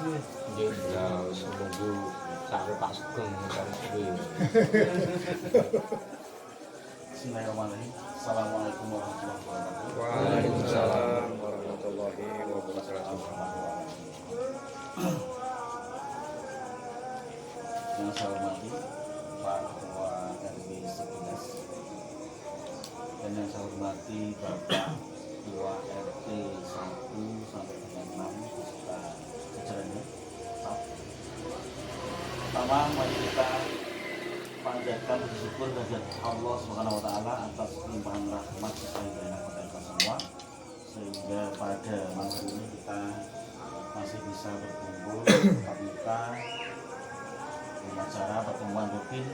Ya semoga sampai Pak Sugeng kan kuwi. Bismillahirrahmanirrahim. Assalamualaikum warahmatullahi wabarakatuh. Waalaikumsalam warahmatullahi wabarakatuh. Yang saya hormati Pak Ketua RW 11 dan yang saya hormati Bapak Ketua RT 1 sampai dengan 6 beserta jajarannya. Pertama, mari kita panjatkan bersyukur kehadirat Allah Subhanahu wa taala atas limpahan rahmat serta hidayah kepada kita semua, sehingga pada malam ini kita masih bisa berkumpul tetap muka dalam acara pertemuan rutin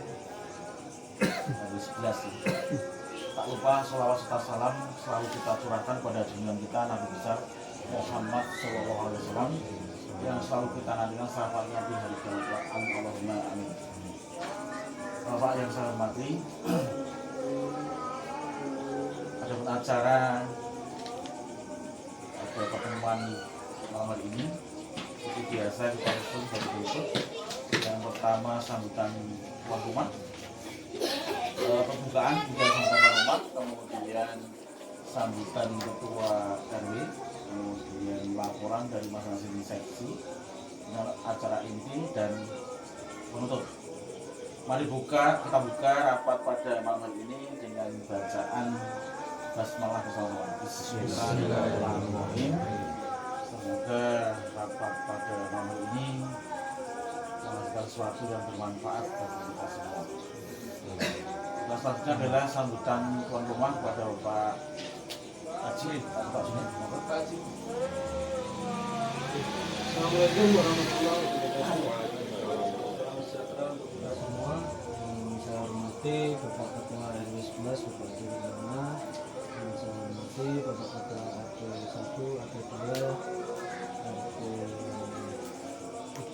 dari 11. Tak lupa sholawat serta salam selalu kita curahkan pada junjungan kita Nabi besar Muhammad SAW yang selalu kita nantikan syafaatnya di hari kiamat. Allahumma amin. Bapak yang saya hormati, ada acara pertemuan malam hari ini. Seperti biasa kita langsung dari berikut. Yang pertama sambutan tuan rumah, pembukaan juga sambutan tuan rumah, kemudian sambutan ketua RW, kemudian laporan dari masing-masing seksi, acara inti dan penutup. Mari kita buka rapat pada malam hari ini dengan bacaan basmalah bersama. Bismillahirrahmanirrahim. Semoga rapat pada malam hari ini menghasilkan sesuatu yang bermanfaat bagi kita semua. Nah, selanjutnya adalah sambutan tuan rumah kepada Bapak Haji. Assalamualaikum warahmatullahi wabarakatuh. Semua yang saya hormati Bapak Ketua RW 11 Bapak Haji Rana, yang saya hormati Bapak Ketua RT 1, RT 2, RT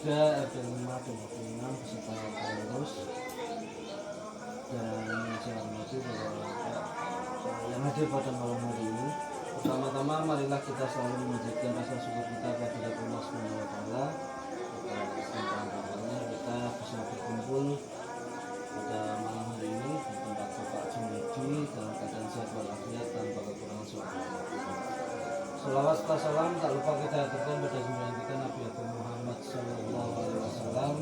3, RT 5, RT 6 beserta pengurus, dan yang saya hormati Bapak yang hadir pada malam hari ini. Pertama-tama marilah kita selalu menunjukkan rasa syukur kita kepada Allah Subhanahu wa taala. Kita bisa berkumpul pada malam hari ini di tempat Bapak Jumedi dalam keadaan sehat walafiat tanpa kekurangan suatu. Selawat serta salam tak lupa kita haturkan pada junjungan kita Nabi Muhammad SAW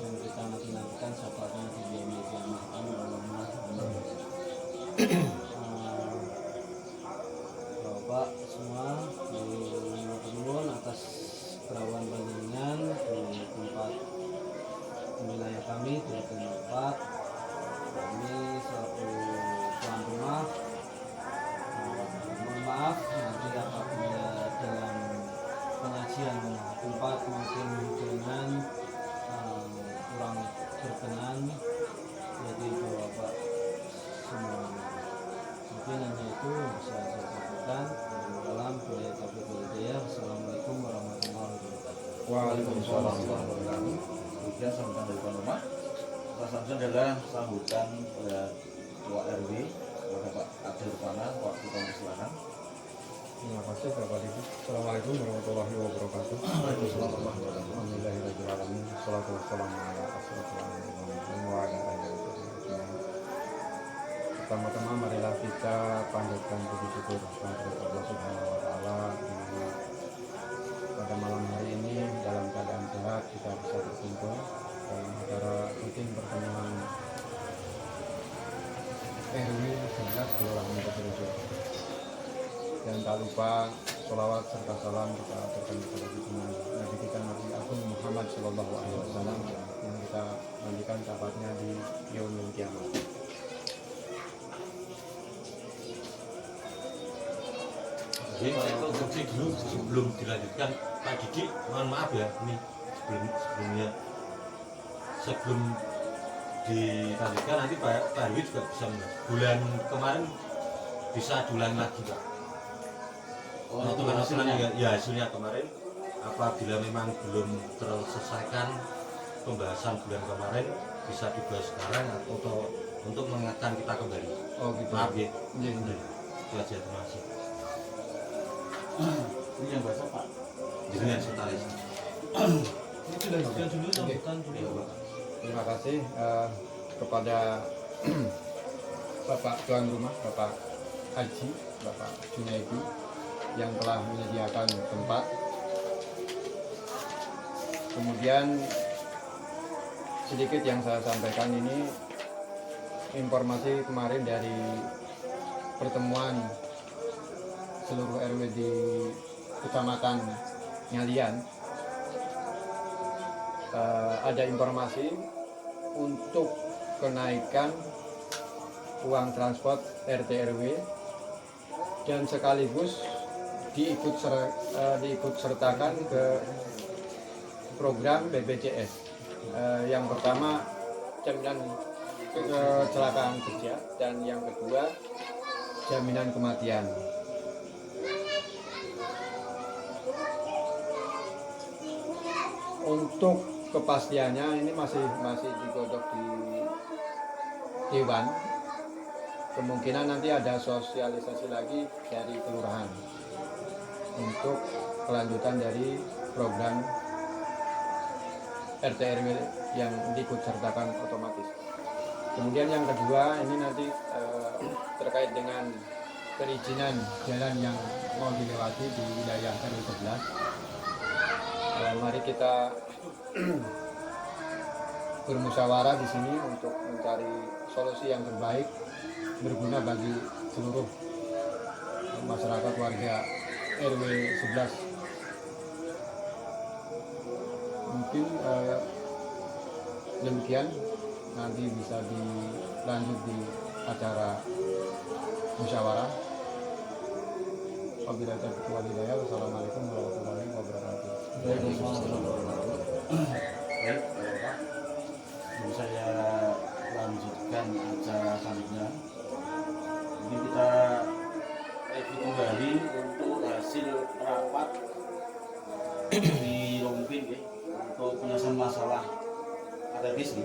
yang kita nantikan syafaatnya di yaumil qiyamah. Allahumma amin. Bapak semua dimohon atas kerawan panjenengan di tempat wilayah kami di tempat kami selaku tuan rumah, mohon maaf nanti apabila dalam pengajian tempat mungkin dengan kurang berkenan, jadi bapak semua mungkin hanya itu yang bisa saya sampaikan. Dalam boleh taufiq wal hidayah. Assalamualaikum warahmatullahi wabarakatuh. Waalaikumsalam warahmatullahi wabarakatuh. Kemudian sambutan dari tuan rumah. Selanjutnya adalah sambutan Ketua RW Bapak Adil Pana, waktu kami silakan. Terima kasih Bapak Ibu. Assalamualaikum warahmatullahi wabarakatuh. Waalaikumsalam warahmatullahi wabarakatuh. Alhamdulillahirabbil alamin. Shalatu wassalamu ala asyrofil anbiya'i wa ala alihi wasallam. Pertama-tama marilah kita panjatkan puji syukur kepada Allah Subhanahu wa taala di mana pada malam hari ini dalam keadaan sehat kita bisa berkumpul dalam acara rutin pertemuan RW 11 Kelurahan Tegurejo. Dan tak lupa sholawat serta salam kita aturkan kepada junjungan Nabi kita Nabi Agung Muhammad SAW yang kita nantikan syafaatnya di yaumil qiyamah. Jadi saya konstruksi dulu sebelum dilanjutkan Pak Didi, mohon maaf ya, ini sebelum dilanjutkan nanti Pak Harwi juga bisa bulan kemarin bisa diulang lagi Pak. Ya hasilnya kemarin apabila memang belum terselesaikan pembahasan bulan kemarin bisa dibahas sekarang atau untuk mengingatkan kita kembali. Oh gitu. Maaf ya. Iya. Itu aja, terima kasih. Ini yang bahasa Pak. Dengan setaris. Ini dilanjutkan dulu sambutan dulu. Terima kasih kepada Bapak tuan rumah, Bapak Haji, Bapak Junaidi yang telah menyediakan tempat. Kemudian sedikit yang saya sampaikan ini informasi kemarin dari pertemuan seluruh RW di Kecamatan Ngalian. Ada informasi untuk kenaikan uang transport RT RW dan sekaligus diikut sertakan ke program BPJS. Yang pertama jaminan kecelakaan kerja dan yang kedua jaminan kematian. Untuk kepastiannya ini masih digodok di Dewan. Kemungkinan nanti ada sosialisasi lagi dari kelurahan untuk kelanjutan dari program RT RW yang diikut sertakan otomatis. Kemudian yang kedua ini nanti terkait dengan perizinan jalan yang mau dilewati di wilayah RW 11. Mari kita bermusyawarah di sini untuk mencari solusi yang terbaik berguna bagi seluruh masyarakat warga RW 11. Mungkin demikian, nanti bisa dilanjut di acara musyawarah. Wabillahi taufiq wal hidayah. Wassalamualaikum warahmatullahi wabarakatuh. Baik, Bapak. Sebelum saya lanjutkan acara selanjutnya, ini kita review kembali untuk hasil rapat di Rompin ya, untuk penyelesaian masalah atletis ini.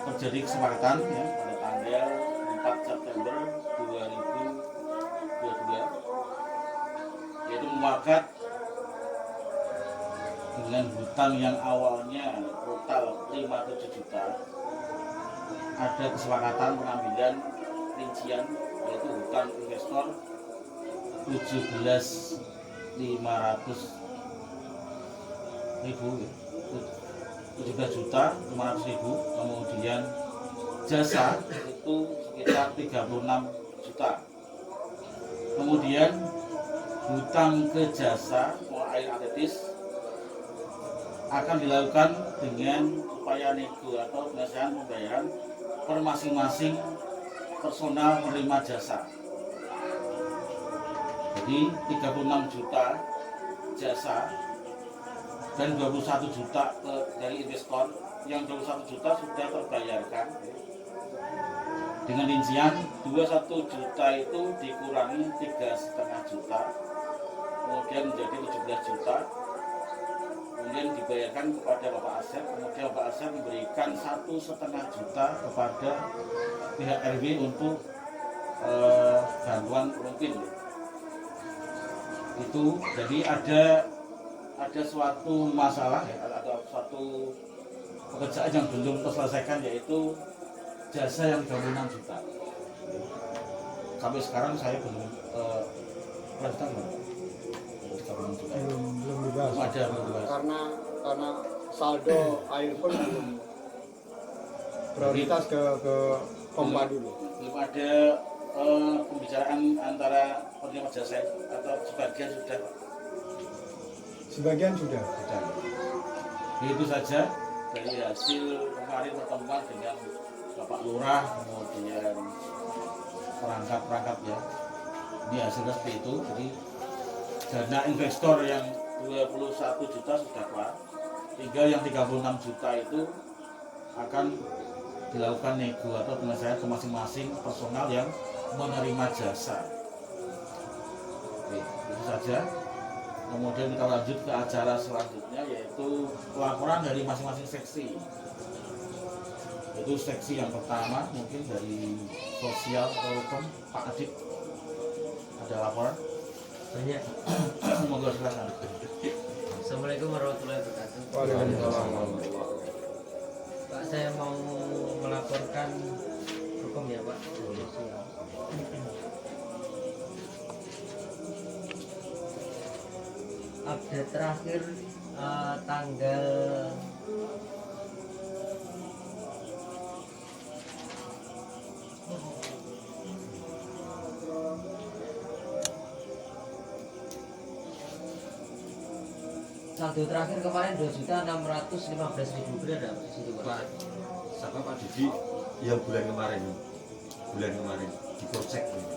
Terjadi kesepakatan ya, pada tanggal 4 September 2022, yaitu memakat dengan hutang yang awalnya total 57 juta, ada kesepakatan pengambilan rincian yaitu hutang investor 17.500.000, kemudian jasa itu sekitar 36 juta. Kemudian hutang ke jasa air atletis akan dilakukan dengan upaya nego atau penyelesaian pembayaran per masing-masing personal penerima jasa. Jadi 36 juta jasa dan 21 juta dari investor. Yang 21 juta sudah terbayarkan dengan rincian 21 juta itu dikurangi 3,5 juta, kemudian menjadi 17 juta, kemudian dibayarkan kepada Bapak Asep. Kemudian Bapak Asep memberikan 1,5 juta kepada pihak RW untuk bantuan rutin. Itu jadi ada suatu masalah ya, ada suatu pekerjaan yang belum terselesaikan, yaitu jasa yang 36 juta. Sampai sekarang saya belum lanjutkan belum dibahas. ada Karena saldo air pun belum prioritas ke pompa dulu. belum ada pembicaraan antara penerima jasa atau sebagian sudah. Sebagian sudah. Itu saja dari hasil kemarin pertemuan dengan Bapak Lurah, kemudian perangkat ya. Ini hasilnya seperti itu. Jadi dana investor yang 21 juta sudah keluar, tinggal yang 36 juta itu akan dilakukan nego atau penyelesaian ke masing-masing personal yang menerima jasa. Oke, itu saja. Kemudian kita lanjut ke acara selanjutnya, yaitu laporan dari masing-masing seksi. Itu seksi yang pertama mungkin dari sosial atau hukum, Pak Adib, ada laporan? Banyak. Monggo silakan. Assalamualaikum warahmatullahi wabarakatuh. Waalaikumsalam. Pak, saya mau melaporkan hukum ya Pak. Update terakhir tanggal saldo terakhir kemarin 2.615.000 benar nggak Pak di situ Pak? Pak, sama Pak Didi yang bulan kemarin di project ini.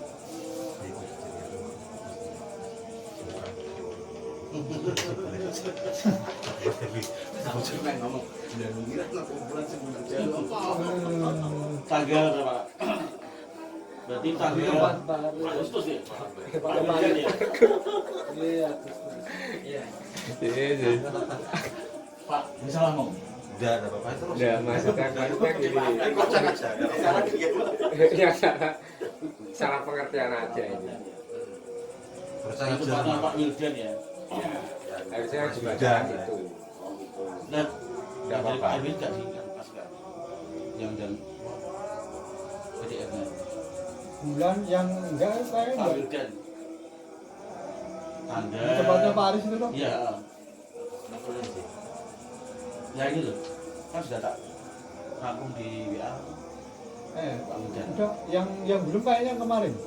Tanggal berapa? Berarti tanggal Agustus ya? Bulan ya? Iya. Pak, bisa ngomong. Enggak ada apa-apa terus. Ya, maksudnya gini. Kocak aja. Ya salah pengertian aja ini. Percaya Itu aja. Pak Wildan ya? Harusnya juga Sudah. itu. Oh gitu. Nah, Nggak apa-apa. Ambil nggak sih? Pas nggak? Yang dan PDF-nya. Bulan yang enggak saya Pak enggak. Wildan. Tanda. Tempatnya Pak Aris itu toh? Iya. Ya ini loh. Kan sudah tak rangkum di WA Pak Wildan. Udah yang belum kayaknya kemarin.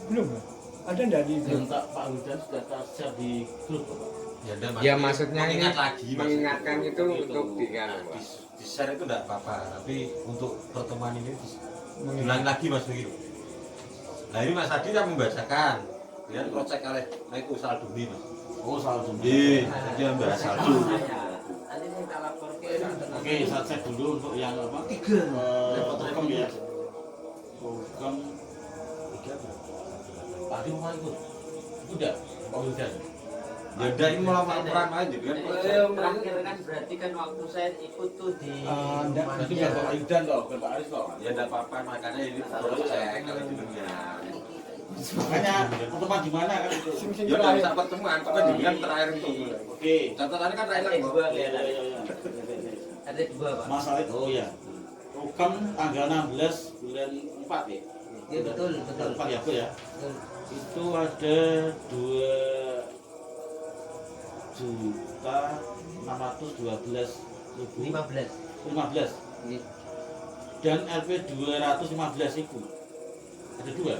Belum ya? Ada enggak di Yang tak Pak Wildan sudah tak share di grup Pak. Ya, dan Ya maksudnya ini mengingat lagi, mengingatkan maksudnya. itu untuk dengan Di share itu enggak apa-apa, tapi untuk pertemuan ini diulangi lagi Mas begitu. Nah ini Mas Adi yang membacakan, dia project oleh itu saldo ini Mas. Oh salah jumlah. Iya, dia membahas saldo. Nanti saya tak lapor ke Oke, saya cek dulu untuk yang apa? Hukum ya. Hukum. Tadi mau ikut. Udah, Pak Wildan. Ya udah ini malah laporan aja kan. terakhir kan berarti kan waktu saya ikut tuh di enggak. Berarti bukan Pak Wildan toh, bukan Pak Aris toh. Ya enggak apa-apa, makanya ini project kalau itu dengan. Makanya pertemuan di mana kan itu? sing Ya udah terakhir. bisa pertemuan, tapi dengan terakhir itu. Oke. Catatannya kan terakhir RT Bang. 2 Ya, ya, kelihatan. ya, ya. RT 2 Pak. Masalah itu, oh ya. Hukum tanggal 16 bulan 4 ya. Iya betul betul. 4 ya, Bu ya. Betul. Itu ada 2.612.000 15. 15 Iya. dan LP 215.000. Ada dua.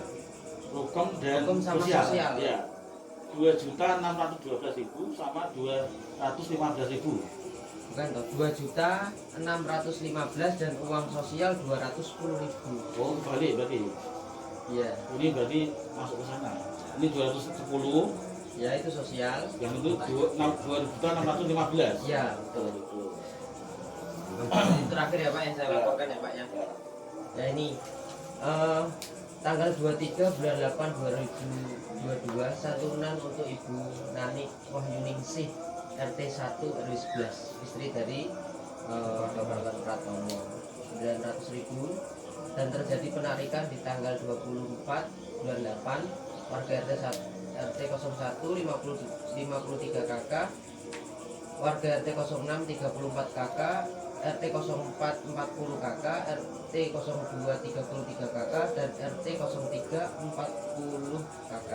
Hukum dan Hukum sama sosial. Ya. 2.612.000 sama 215.000. Bukan toh, 2.615 dan uang sosial 210.000. Oh, balik berarti. Iya, Ini berarti masuk ke sana. Ini 210, ya itu sosial. yang itu 2.615. Iya, betul. Ini terakhir ya Pak yang saya laporkan ya Pak ya. Ya ini tanggal 23 bulan 8 2022 santunan untuk Ibu Nani Wahyuningsih RT 1 RW 11 istri dari Bapak Pratomo 900.000 dan terjadi penarikan di tanggal 24 bulan 8 warga RT 01 53 KK, warga RT 06 34 KK, RT 04 40 KK, RT 02 33 KK dan RT 03 40 KK.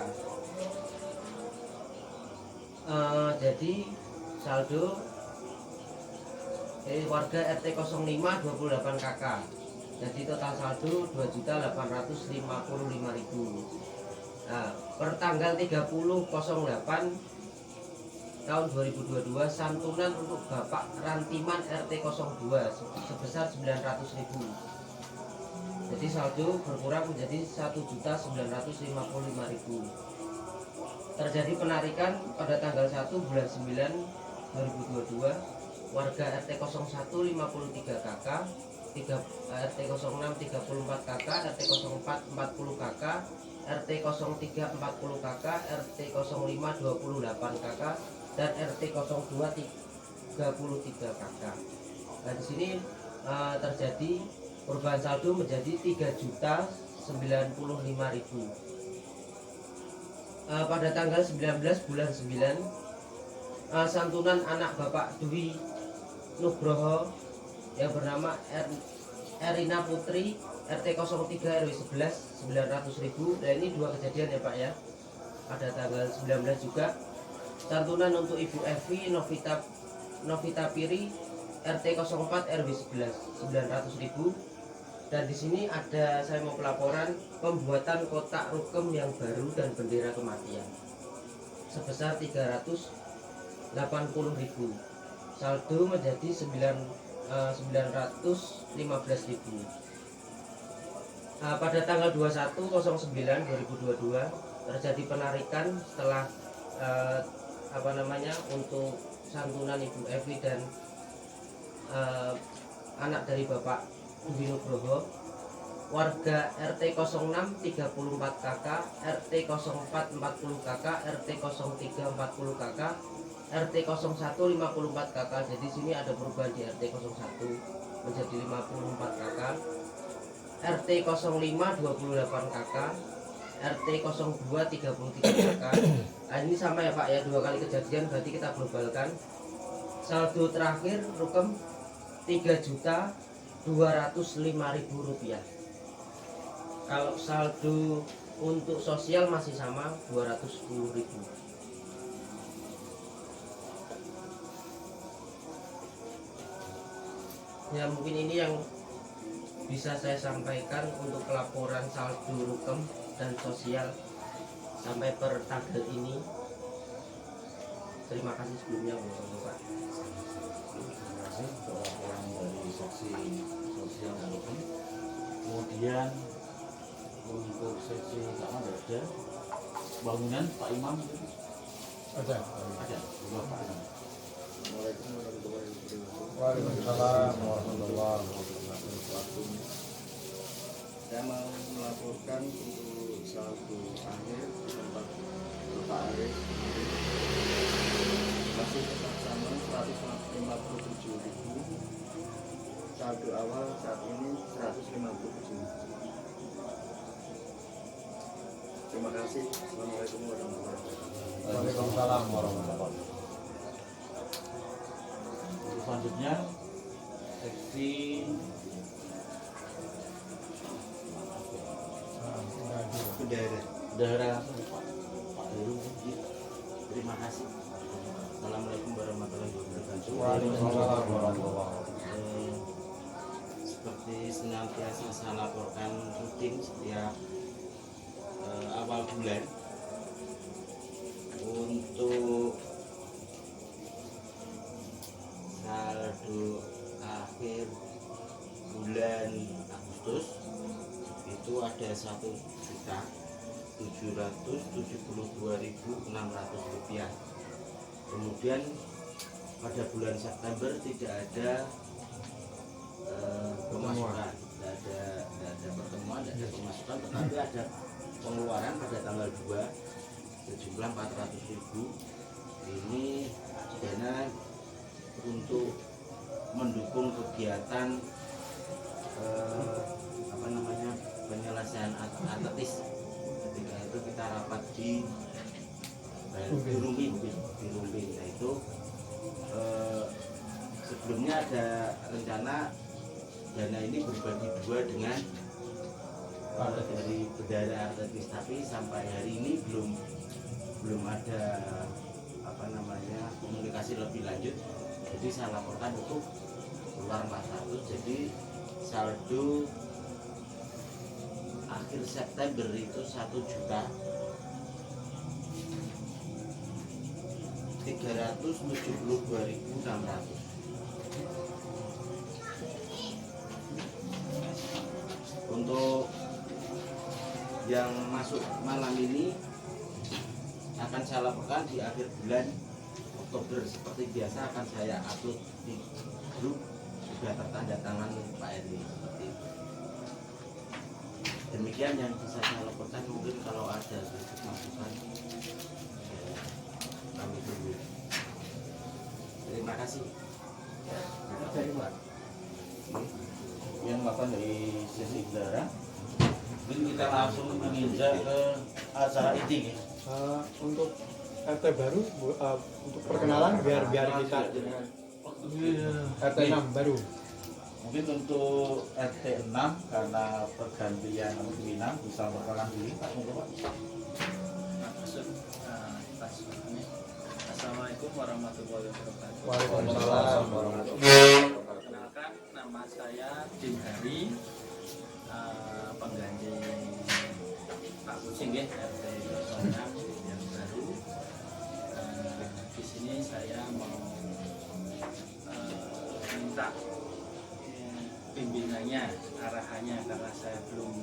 Jadi saldo warga RT 05 28 KK. Jadi total saldo 2.855.000. Nah, per tanggal 30.08 tahun 2022 santunan untuk Bapak Rantiman RT 02 sebesar 900.000. Jadi saldo berkurang menjadi 1.955.000. Terjadi penarikan pada tanggal 1 bulan 9 2022 warga RT 01 53 KK, RT 06 34 KK, RT 04 40 KK, RT 03 40 KK, RT 05 28 KK dan RT 02 33 KK. Nah, di sini terjadi perubahan saldo menjadi 3.095.000. Pada tanggal 19 bulan 9 santunan anak Bapak Dwi Nugroho yang bernama Erina Putri RT 03 RW 11 900.000. Nah ini dua kejadian ya Pak ya, pada tanggal 19 juga. Santunan untuk Ibu Evi Novita Piri RT 04 RW 11 900.000. Dan di sini ada, saya mau pelaporan pembuatan kotak rukem yang baru dan bendera kematian sebesar 380.000. Saldo menjadi 915.000. Pada tanggal 21/09/2022 terjadi penarikan setelah untuk santunan Ibu Evi dan anak dari Bapak Dwi Nugroho, warga RT 06 34 KK, RT 04 40 KK, RT 03 40 KK, RT 01 54 KK. Jadi sini ada perubahan di RT 01 menjadi 54 KK, RT 05 28 KK, RT 02 33 KK. Nah, ini sama ya Pak ya, dua kali kejadian, berarti kita globalkan. Saldo terakhir rukem 3.205.000 rupiah. Kalau saldo untuk sosial masih sama 210.000. Ya mungkin ini yang bisa saya sampaikan untuk pelaporan saldo rukem dan sosial sampai per tanggal ini. Terima kasih sebelumnya Bapak. Terima kasih untuk laporan dari seksi sosial dan hukum. Kemudian untuk seksi keamanan ada bangunan Pak Imam Ada. Pak Imam. Waalaikumsalam warahmatullahi wabarakatuh. Saya mau melaporkan untuk saldo akhir di tempat Bapak Arif masih tetap sama 157.000. Saldo awal saat ini 157.000. Terima kasih. Assalamualaikum warahmatullahi wabarakatuh. Waalaikumsalam warahmatullahi wabarakatuh. Selanjutnya seksi bendera Pak Heru. Terima kasih. Assalamualaikum warahmatullahi wabarakatuh. Waalaikumsalam warahmatullahi wabarakatuh. Seperti senantiasa saya laporkan rutin setiap awal bulan untuk saldo akhir bulan Agustus itu ada 1.772.600 rupiah. Kemudian pada bulan September tidak ada pemasukan, tidak ada pertemuan, tidak ada pemasukan, tetapi ada pengeluaran pada tanggal 2 sejumlah 400.000. Ini dana untuk mendukung kegiatan penyelesaian atletis. Ketika itu kita rapat di Rumbin. Nah itu sebelumnya ada rencana dana ini berbagi dua dengan dari bendera atletis, tapi sampai hari ini belum ada komunikasi lebih lanjut. Jadi saya laporkan untuk keluar 400. Jadi saldo akhir September itu 1.372.600. Untuk yang masuk malam ini akan saya laporkan di akhir bulan Oktober. Seperti biasa akan saya upload di grup, sudah tertanda tangan Pak Eri. Seperti itu. Demikian yang bisa saya laporkan. Mungkin kalau ada sedikit masukan kami tunggu. Terima kasih. Dari Pak. Yang makan dari sesi udara. Mungkin kita langsung menginjak ke acara inti. Untuk RT baru untuk perkenalan biar kita RT 6 baru. Mungkin untuk RT 6 karena pergantian pimpinan bisa memperkenalkan diri Pak. Monggo Pak. Assalamualaikum warahmatullahi wabarakatuh. Waalaikumsalam warahmatullahi wabarakatuh. Perkenalkan, nama saya Dim Hari, pengganti Pak Kucing ya, RT 06 yang baru. Di sini saya mau minta pimpinannya, arahannya karena saya belum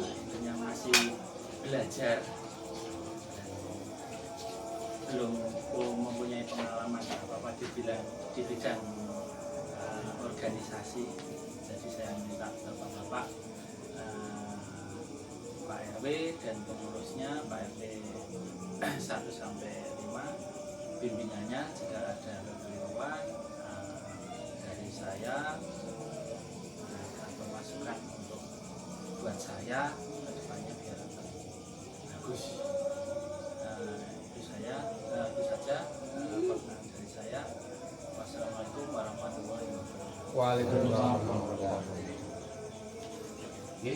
intinya masih belajar. Belum mempunyai pengalaman apa-apa di bidang organisasi. Jadi saya minta Bapak-Bapak Pak RW dan pengurusnya Pak RT 1 sampai 5, pimpinannya jika ada kekeliruan dari saya atau masukan untuk buat saya ke depannya biar bagus. Itu saja perkenalan dari saya. Wassalamualaikum warahmatullahi wabarakatuh. Waalaikumsalam. Oke.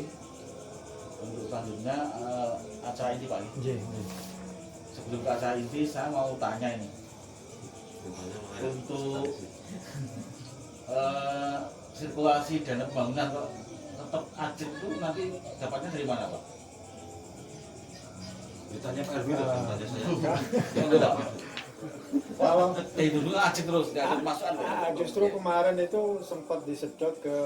Untuk selanjutnya acara inti Pak. Nggih. Sebelum ke acara inti saya mau tanya ini. Untuk sirkulasi dana pembangunan kok tetap ajib itu nanti dapatnya dari mana Pak? Ditanya Pak RW, tanya saya. Yang tidak. Kalau Dulu ajib terus, nggak ada masukan. justru kemarin itu sempat disedot ke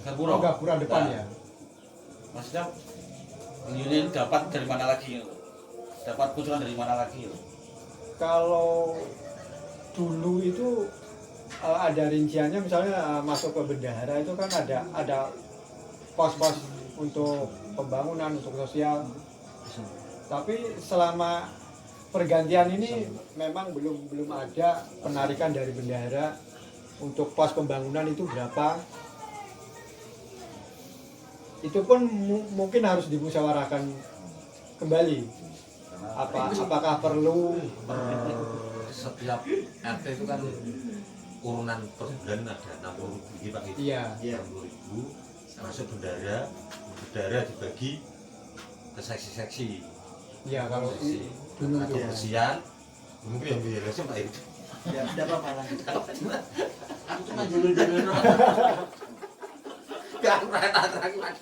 Gapura. gapura depan ya. Maksudnya ini dapat dari mana lagi? Dapat kucuran dari mana lagi? Kalau dulu itu ada rinciannya, misalnya masuk ke bendahara itu kan ada pos-pos untuk pembangunan, untuk sosial. Tapi selama pergantian ini memang belum ada penarikan dari bendahara untuk pos pembangunan itu berapa. Itu pun mungkin harus dimusyawarahkan kembali. Apakah perlu Setiap RT itu kan urunan per bulan ada 60.000 Pak. Iya. 60.000 masuk bendara dibagi ke seksi-seksi. Ya kalau Seksi. dulu Atau tuh. kebersihan mungkin yang beresnya Pak itu. Ya, tidak apa-apa lah. Aku cuma jalan-jalan. Gak pernah tanya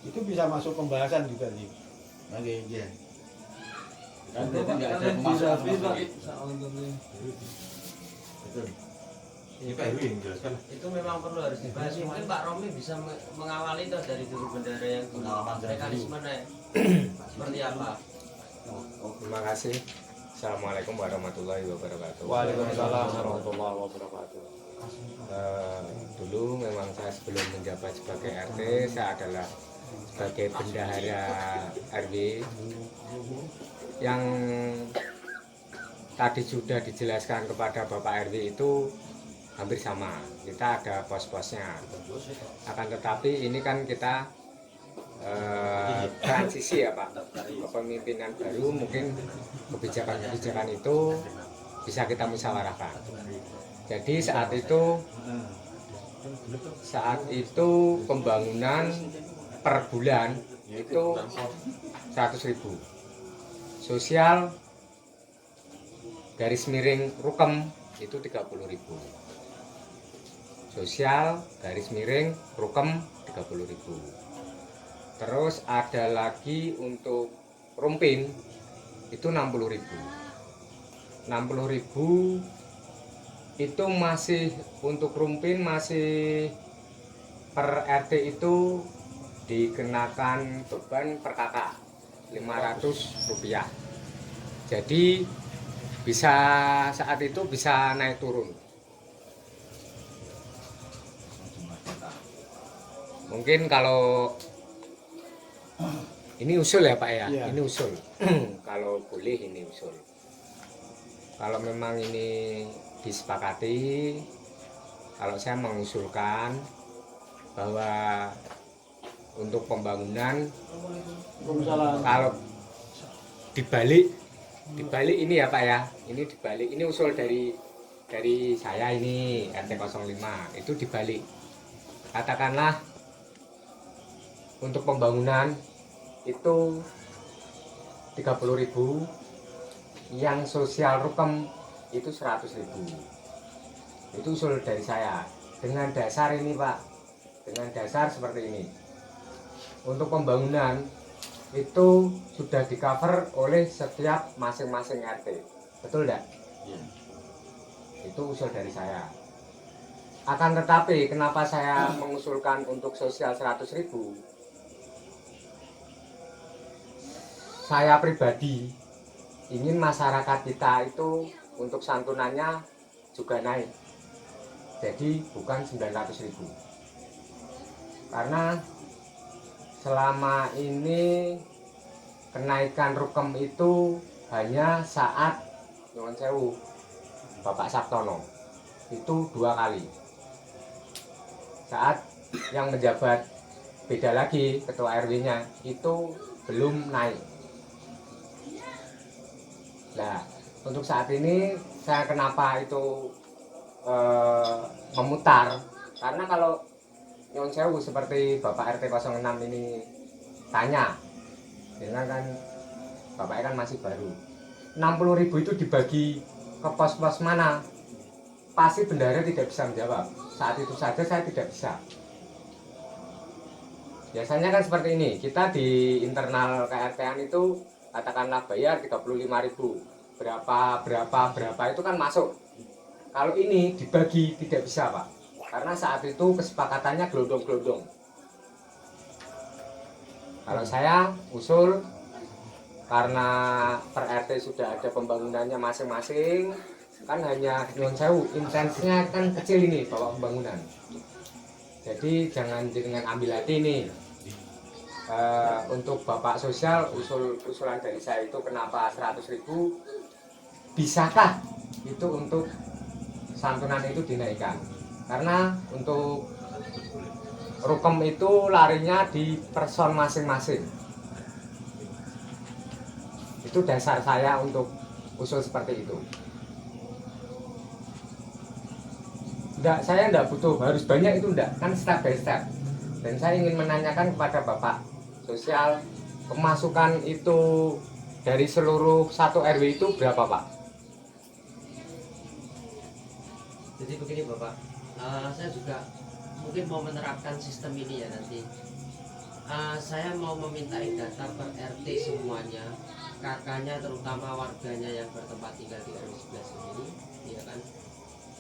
Itu bisa masuk pembahasan juga sih. Oke, iya. Kan Itu berarti Pak, nggak ada kalian pemasukan dirapi, sama Pak, sekali. soal ini. Betul. Ini Pak RW yang jelaskan. Itu memang perlu harus dibahas. Mungkin Pak Romi bisa mengawali itu dari dulu bendara yang dulu. Pengalaman dari Mekanismenya seperti apa? Terima kasih. Assalamualaikum warahmatullahi wabarakatuh. Waalaikumsalam warahmatullahi wabarakatuh. Dulu memang saya sebelum menjabat sebagai RT, saya adalah sebagai bendahara RW yang tadi sudah dijelaskan kepada Bapak RW itu hampir sama. Kita ada pos-posnya. Akan tetapi ini kan kita transisi ya Pak, kepemimpinan baru, mungkin kebijakan-kebijakan itu bisa kita musyawarahkan. Jadi saat itu pembangunan per bulan itu 100.000, sosial garis miring rukem itu 30.000, sosial garis miring rukem 30.000. Terus ada lagi untuk rumpin itu 60.000. 60.000 itu masih untuk rumpin, masih per RT itu dikenakan beban per kakak Rp500. Jadi bisa saat itu bisa naik turun. Mungkin kalau ini usul ya Pak ya, Iya. ini usul. Kalau boleh ini usul. Kalau memang ini disepakati, kalau saya mengusulkan bahwa untuk pembangunan. Waalaikumsalam. Kalau dibalik ini ya Pak ya, ini dibalik, ini usul dari saya ini RT 05 itu dibalik. Katakanlah untuk pembangunan itu 30.000, yang sosial rukem itu 100.000. Itu usul dari saya. Dengan dasar ini Pak, dengan dasar seperti ini. Untuk pembangunan itu sudah di cover oleh setiap masing-masing RT, betul enggak? Ya. Itu usul dari saya. Akan tetapi kenapa saya mengusulkan untuk sosial 100.000? Saya pribadi ingin masyarakat kita itu untuk santunannya juga naik, jadi bukan 900.000. Karena selama ini kenaikan rukem itu hanya saat nyuwun sewu Bapak Sabtono itu 2 kali. Saat yang menjabat beda lagi ketua RW-nya itu belum naik. Nah, untuk saat ini saya kenapa itu memutar, karena kalau nyuwun sewu seperti Bapak RT 06 ini tanya, dengan kan Bapaknya kan masih baru, 60.000 itu dibagi ke pos-pos mana? Pasti bendahara tidak bisa menjawab. Saat itu saja saya tidak bisa. Biasanya kan seperti ini, kita di internal KRT-an itu katakanlah bayar 35.000, berapa itu kan masuk. Kalau ini dibagi tidak bisa Pak, karena saat itu kesepakatannya gelondong-gelondong. Kalau saya usul, karena per RT sudah ada pembangunannya masing-masing, kan hanya nyuwun sewu, intensnya kan kecil ini bawa pembangunan. Jadi jangan dengan ambil hati ini. Untuk Bapak Sosial, usulan dari saya itu kenapa 100.000, bisakah itu untuk santunan itu dinaikkan? Karena untuk rukem itu larinya di person masing-masing. Itu dasar saya untuk usul seperti itu. Saya enggak butuh harus banyak, itu enggak, kan step by step. Dan saya ingin menanyakan kepada Bapak Sosial, pemasukan itu dari seluruh 1 RW itu berapa Pak? Jadi begini Bapak, saya juga mungkin mau menerapkan sistem ini ya nanti. Saya mau meminta data per RT semuanya, kakaknya terutama warganya yang bertempat tinggal di RW 11 ini, ya kan?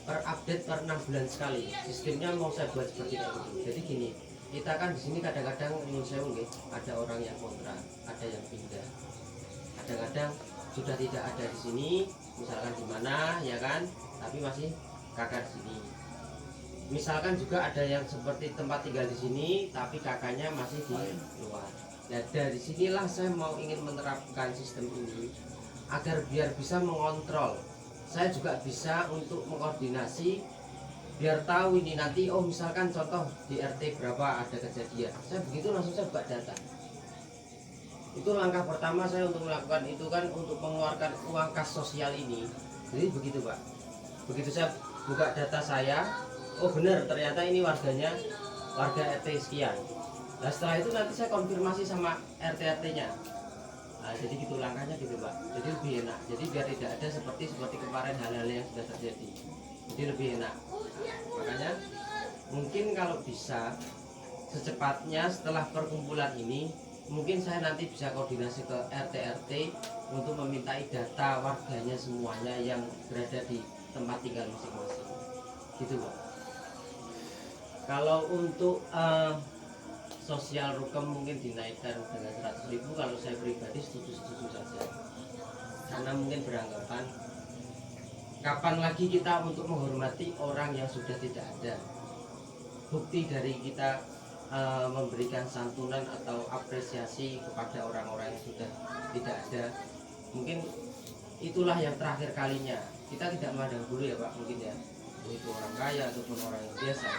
Per update per 6 bulan sekali. Sistemnya mau saya buat seperti itu. Jadi gini, kita kan di sini kadang-kadang nyuwun sewu nggih, ada orang yang kontrak, ada yang pindah. Kadang-kadang sudah tidak ada di sini, misalkan di mana ya kan, tapi masih kakak di sini. Misalkan juga ada yang seperti tempat tinggal di sini, tapi kakaknya masih di luar. Nah, dari sinilah saya mau ingin menerapkan sistem ini agar biar bisa mengontrol. Saya juga bisa untuk mengkoordinasi biar tahu ini nanti, oh misalkan contoh di RT berapa ada kejadian, saya begitu langsung saya buka data. Itu langkah pertama saya untuk melakukan itu kan, untuk mengeluarkan uang kas sosial ini. Jadi begitu Pak, begitu saya buka data saya, oh benar ternyata ini warganya warga RT sekian. Nah setelah itu nanti saya konfirmasi sama RT-RT-nya. Nah, jadi gitu langkahnya gitu Pak, jadi lebih enak. Jadi biar tidak ada seperti kemarin hal-hal yang sudah terjadi, jadi lebih enak. Makanya mungkin kalau bisa secepatnya setelah perkumpulan ini, mungkin saya nanti bisa koordinasi ke RT-RT untuk memintai data warganya semuanya yang berada di tempat tinggal masing-masing, gitu Pak. Kalau untuk sosial rukem mungkin dinaikkan dengan 100.000, kalau saya pribadi setuju saja, karena mungkin beranggapan kapan lagi kita untuk menghormati orang yang sudah tidak ada. Bukti dari kita memberikan santunan atau apresiasi kepada orang-orang yang sudah tidak ada, mungkin itulah yang terakhir kalinya. Kita tidak memandang bulu ya Pak, mungkin ya, itu orang kaya ataupun orang yang biasa.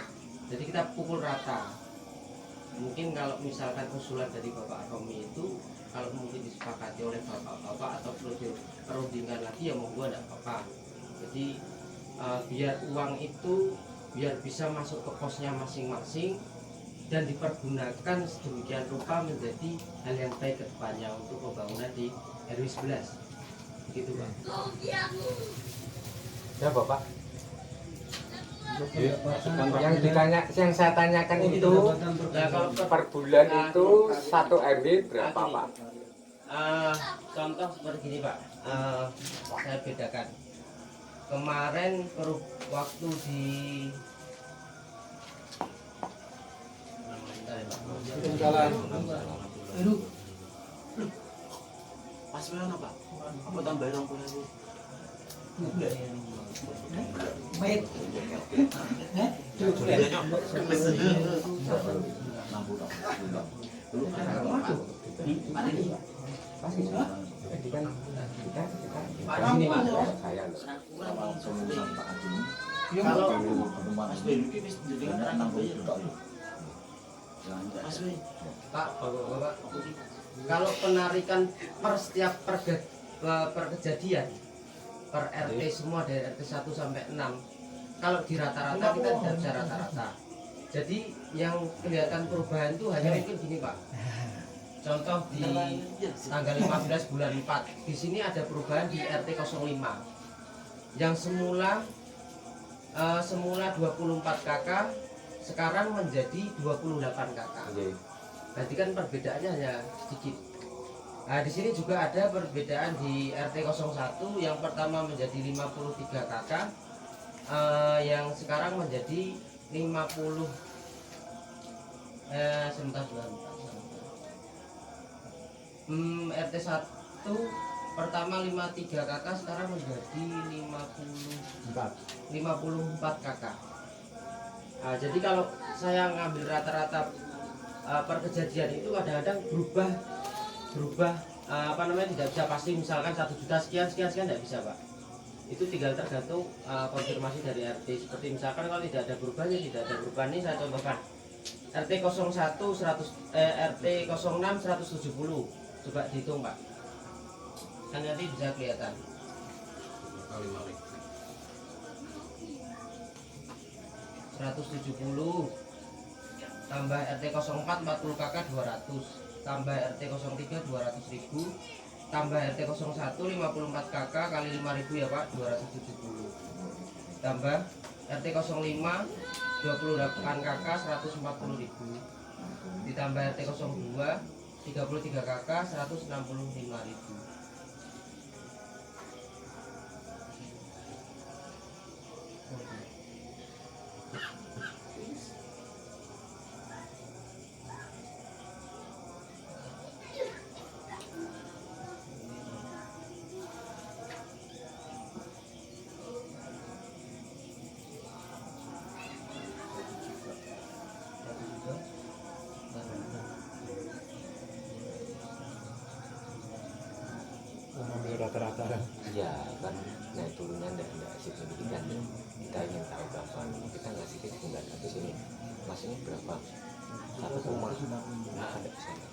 Jadi kita pukul rata. Mungkin kalau misalkan usulan dari Bapak Romi itu kalau mungkin disepakati oleh bapak-bapak atau perundingan lagi ya monggo tidak apa-apa. Jadi biar uang itu biar bisa masuk ke posnya masing-masing dan dipergunakan sedemikian rupa menjadi hal yang baik ke depannya untuk pembangunan di RW 11. Begitu Pak. Ya Bapak. Iya, Yang saya tanyakan itu Nah, kalau per bulan itu 1 RW berapa gini. Pak? Contoh seperti gini Pak, saya bedakan. Kemarin waktu di Pas mana Pak? Apa tambahin 20.000? kalau Mas Ben iki wis jenengan ra nambah ya. Mas Ben. Pak, Bapak, kalau penarikan per setiap per kejadian per RT semua dari RT 1 sampai 6, kalau di rata-rata kita tidak bisa rata-rata. Jadi yang kelihatan perubahan itu hanya mungkin gini Pak. Contoh di tanggal 15 bulan 4, di sini ada perubahan di RT 05 yang semula 24 KK sekarang menjadi 28 KK. Berarti kan perbedaannya hanya sedikit. Nah, di sini juga ada perbedaan di RT 01 yang pertama menjadi 53 KK, yang sekarang menjadi 50 sebentar. RT 1 pertama 53 KK sekarang menjadi 54 KK. Nah, jadi kalau saya ngambil rata-rata per kejadian itu kadang-kadang berubah tidak bisa pasti, misalkan 1 juta sekian tidak bisa Pak. Itu tinggal tergantung konfirmasi dari RT. Seperti misalkan kalau tidak ada perubahan ya tidak ada perubahan. Ini saya contohkan RT 01 RT 06 170. Coba dihitung Pak, kan nanti bisa kelihatan. 170 tambah RT 04 40 KK 200, tambah RT 03 200.000, tambah RT 01 54 KK kali 5.000 ya Pak, 270, tambah RT 05 28 KK 140.000, ditambah RT 02 33 KK 165.000. Rata-rata. Iya kan naik turunnya enggak signifikan ya. Kita ingin tahu berapa, kita nggak signifikan di sini. Masnya berapa? 1 koma.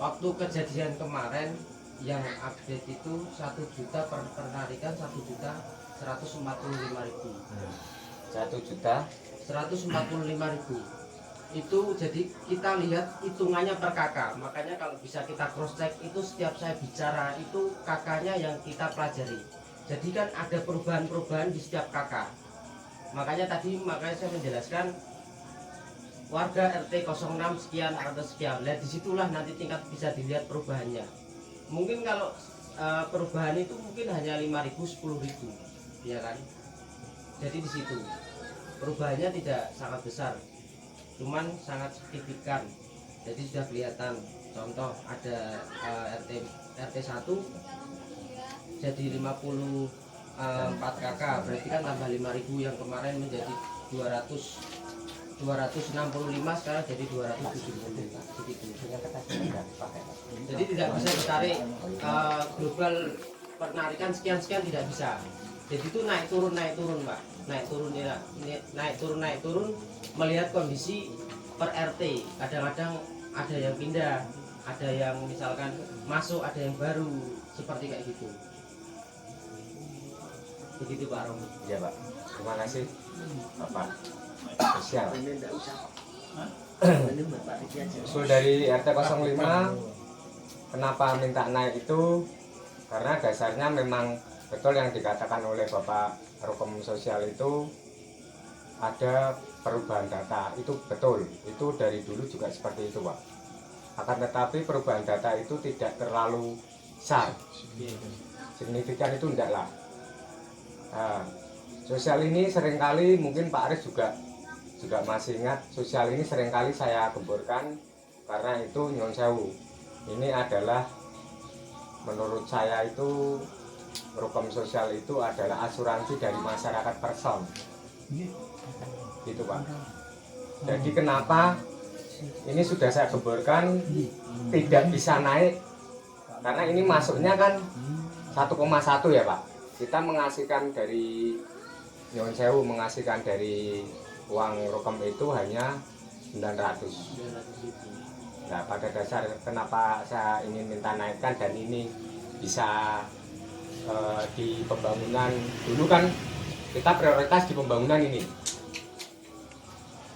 Waktu kejadian kemarin yang update itu 1 juta per penarikan 1.145.000. 1.145.000 itu, jadi kita lihat hitungannya per kakak. Makanya kalau bisa kita cross check itu setiap saya bicara itu kakaknya yang kita pelajari. Jadi kan ada perubahan-perubahan di setiap kakak. Makanya saya menjelaskan warga RT 06 sekian atau sekian. Lihat disitulah nanti tingkat bisa dilihat perubahannya. Mungkin kalau perubahan itu mungkin hanya 5.000 10.000 ya kan. Jadi di situ perubahannya tidak sangat besar, cuman sangat signifikan. Jadi sudah kelihatan. Contoh ada RT 1 jadi 54 KK, berarti kan tambah 5.000 yang kemarin menjadi 265, sekarang jadi 270 begitu. Jadi tidak bisa ditarik global penarikan sekian tidak bisa. Jadi itu naik turun Pak, naik turun melihat kondisi per RT. Kadang-kadang ada yang pindah, ada yang misalkan masuk, ada yang baru, seperti kayak gitu. Begitu Pak Romi. Iya Pak, terima kasih Bapak sosial. Usul dari RT 05 kenapa minta naik itu karena dasarnya memang betul yang dikatakan oleh Bapak Rukom Sosial itu ada perubahan data, itu betul, itu dari dulu juga seperti itu Pak. Akan tetapi perubahan data itu tidak terlalu besar, signifikan itu enggak lah. Nah, sosial ini seringkali mungkin Pak Aris juga masih ingat, sosial ini seringkali saya gemburkan karena itu nyun sewu. Ini adalah menurut saya itu Rukom Sosial itu adalah asuransi dari masyarakat person. Gitu Pak. Jadi kenapa ini sudah saya gemburkan tidak bisa naik karena ini masuknya kan 1,1 ya Pak. Kita mengasihkan dari nyun sewu, mengasihkan dari uang Rukom itu hanya 900. Nah, pada dasar kenapa saya ingin minta naikkan dan ini bisa di pembangunan dulu kan kita prioritas di pembangunan ini.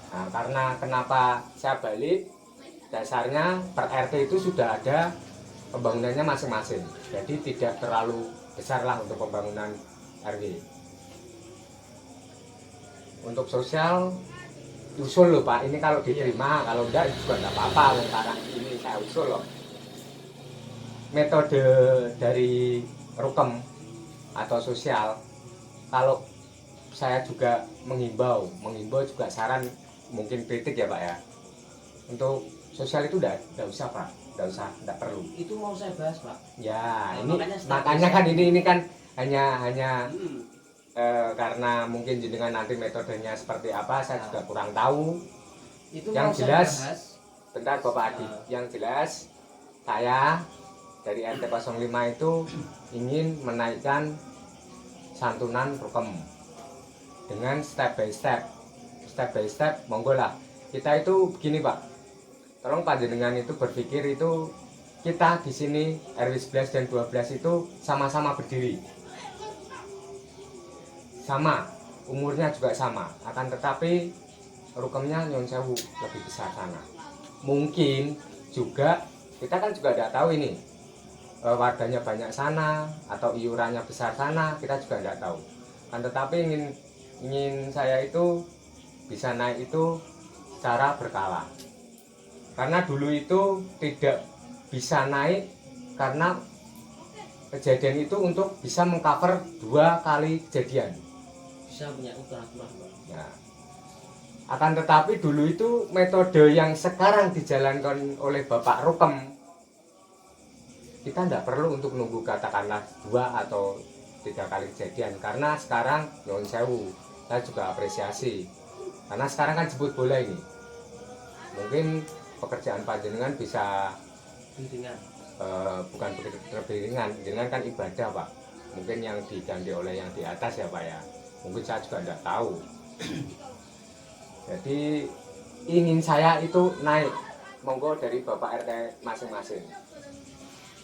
Nah, karena kenapa saya balik dasarnya per RT itu sudah ada pembangunannya masing-masing. Jadi tidak terlalu besar lah untuk pembangunan RW. Untuk sosial usul loh Pak, ini kalau diterima, kalau enggak juga enggak apa-apa. Sekarang ini saya usul loh. Metode dari Rukom atau sosial, kalau saya juga menghimbau juga saran mungkin kritik ya Pak ya. Untuk sosial itu enggak usah Pak, enggak perlu. Itu mau saya bahas Pak. Ya, Nah, ini makanya kan ini kan hanya karena mungkin jenengan nanti metodenya seperti apa saya juga kurang tahu. Itu Yang mau jelas, saya bahas. bentar Bapak Adi, yang jelas saya dari RT 05 itu ingin menaikkan santunan Rukom dengan step by step, monggo lah. Kita itu begini Pak, tolong panjenengan itu berpikir itu kita di sini RW 11 dan 12 itu sama-sama berdiri. Sama, umurnya juga sama, akan tetapi Rukomnya nyun sewu lebih besar sana. Mungkin juga kita kan juga tidak tahu ini warganya banyak sana atau iurannya besar sana, kita juga tidak tahu. Kan tetapi ingin saya itu bisa naik itu secara berkala. Karena dulu itu tidak bisa naik karena kejadian itu untuk bisa mengcover 2 kali kejadian. Bisa punya ukuran Ya. Akan tetapi dulu itu metode yang sekarang dijalankan oleh Bapak Rukom, kita tidak perlu untuk nunggu katakanlah 2 atau 3 kali kejadian, karena sekarang nyun sewu saya juga apresiasi karena sekarang kan jemput bola ini, mungkin pekerjaan panjenengan bisa bukan lebih ringan, jenengan kan ibadah Pak, mungkin yang diganti oleh yang di atas ya Pak ya, mungkin saya juga tidak tahu. Jadi ingin saya itu naik, monggo dari Bapak RT masing-masing.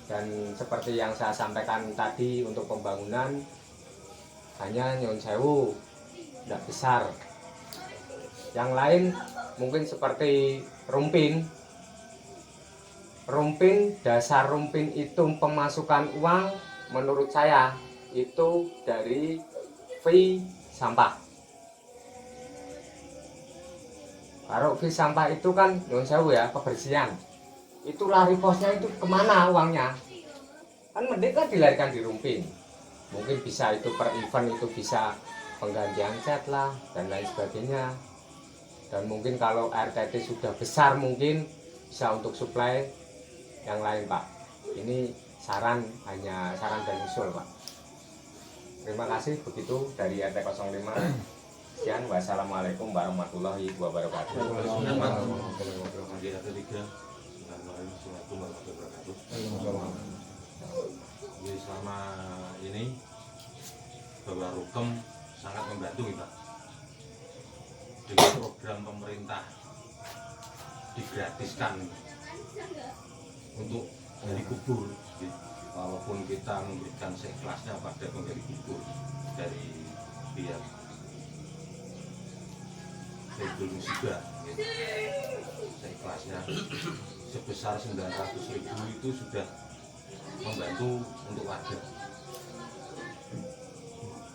Dan seperti yang saya sampaikan tadi untuk pembangunan hanya nyun sewu, tidak besar. Yang lain mungkin seperti rumpin, dasar rumpin itu pemasukan uang menurut saya itu dari fee sampah. Kalau fee sampah itu kan nyun sewu ya, kebersihan. Itu lari posnya itu kemana uangnya? Kan mending kan dilarikan di rumpin. Mungkin bisa itu per event itu bisa penggantian cat lah dan lain sebagainya. Dan mungkin kalau RTT sudah besar mungkin bisa untuk suplai yang lain Pak. Ini hanya saran dan usul Pak. Terima kasih, begitu dari RT 05. Sekian, wassalamualaikum warahmatullahi wabarakatuh. Jadi selama ini Bapak Rukom sangat membantu kita dengan program pemerintah digratiskan untuk gali kubur. Jadi, walaupun kita memberikan seikhlasnya pada penggali kubur dari pihak Saiful Musibah, gitu. Seikhlasnya sebesar 900.000 itu sudah membantu untuk warga.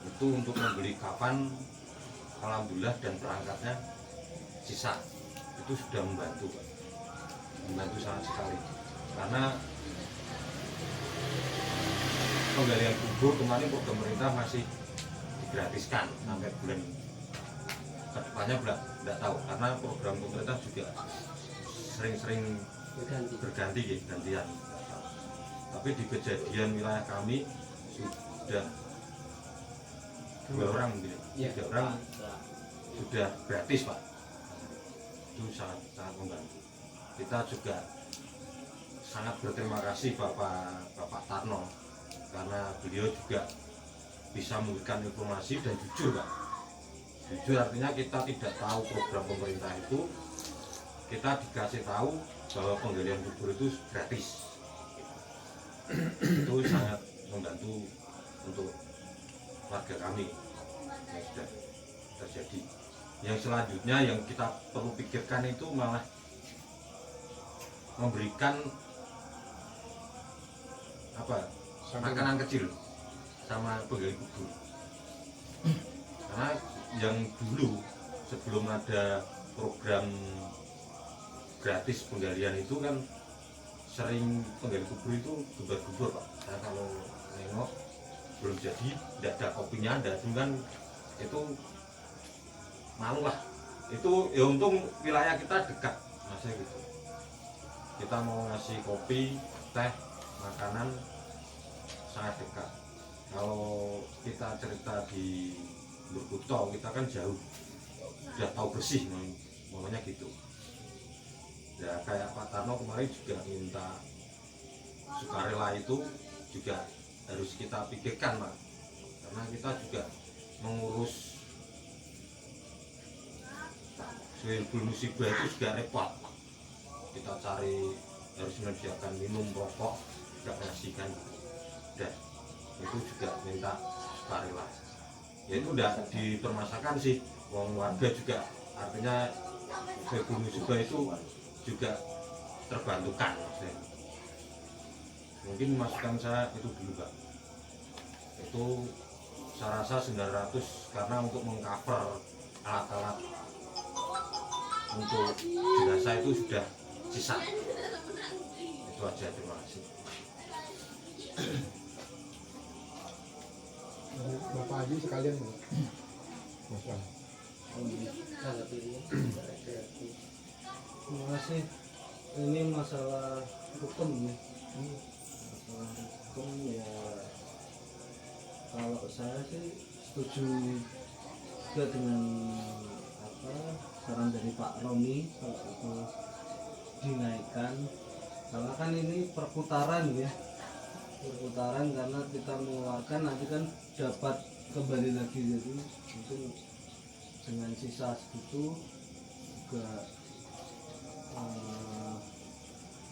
Itu untuk membeli kafan, alhamdulillah, dan perangkatnya sisa itu sudah membantu, Pak. Membantu sangat sekali, karena penggalian kubur kemarin pemerintah masih digratiskan sampai bulan kedepannya tidak tahu, karena program pemerintah juga sering-sering berganti ya, gantian. Tapi di kejadian wilayah kami sudah 2 orang mungkin, 3 orang sudah gratis, Pak. Itu sangat membantu. Kita juga sangat berterima kasih Bapak Tarno, karena beliau juga bisa memberikan informasi dan jujur, Pak. Jujur artinya kita tidak tahu program pemerintah itu, kita dikasih tahu bahwa penggalian kubur itu gratis. Itu sangat membantu untuk warga kami yang sudah terjadi. Yang selanjutnya yang kita perlu pikirkan itu malah memberikan makanan kecil sama penggali kubur. Karena yang dulu sebelum ada program gratis penggalian itu kan sering penggali kubur itu gembar-gembor, Pak. Saya kalau nengok belum jadi, tidak ada kopinya, ada kan itu malu lah. Itu ya untung wilayah kita dekat, masih gitu. Kita mau ngasih kopi, teh, makanan sangat dekat. Kalau kita cerita di Burkuto, kita kan jauh, sudah tahu bersih, namanya gitu. Ya kayak Pak Tarno kemarin juga minta sukarela itu juga harus kita pikirkan, Pak, karena kita juga mengurus Saiful Musibah itu juga repot. Kita cari, harus menyediakan minum, rokok, juga ngasihkan, dan itu juga minta sukarela. Ya itu udah dipermasakan sih, wong warga juga, artinya Saiful Musibah itu juga terbantukan, maksudnya. Mungkin masukan saya itu dulu, Pak. Itu saya rasa 900 karena untuk mengcover alat-alat untuk jenazah itu sudah sisa. Itu aja, terima kasih. Bapak Haji sekalian, Mas Wan. Terima kasih. Ini masalah hukum ya. Masalah hukum ya. Kalau saya sih setuju juga dengan saran dari Pak Romi, kalau itu dinaikkan. Karena kan ini perputaran ya. Perputaran, karena kita mengeluarkan nanti kan dapat kembali lagi, jadi mungkin dengan sisa segitu juga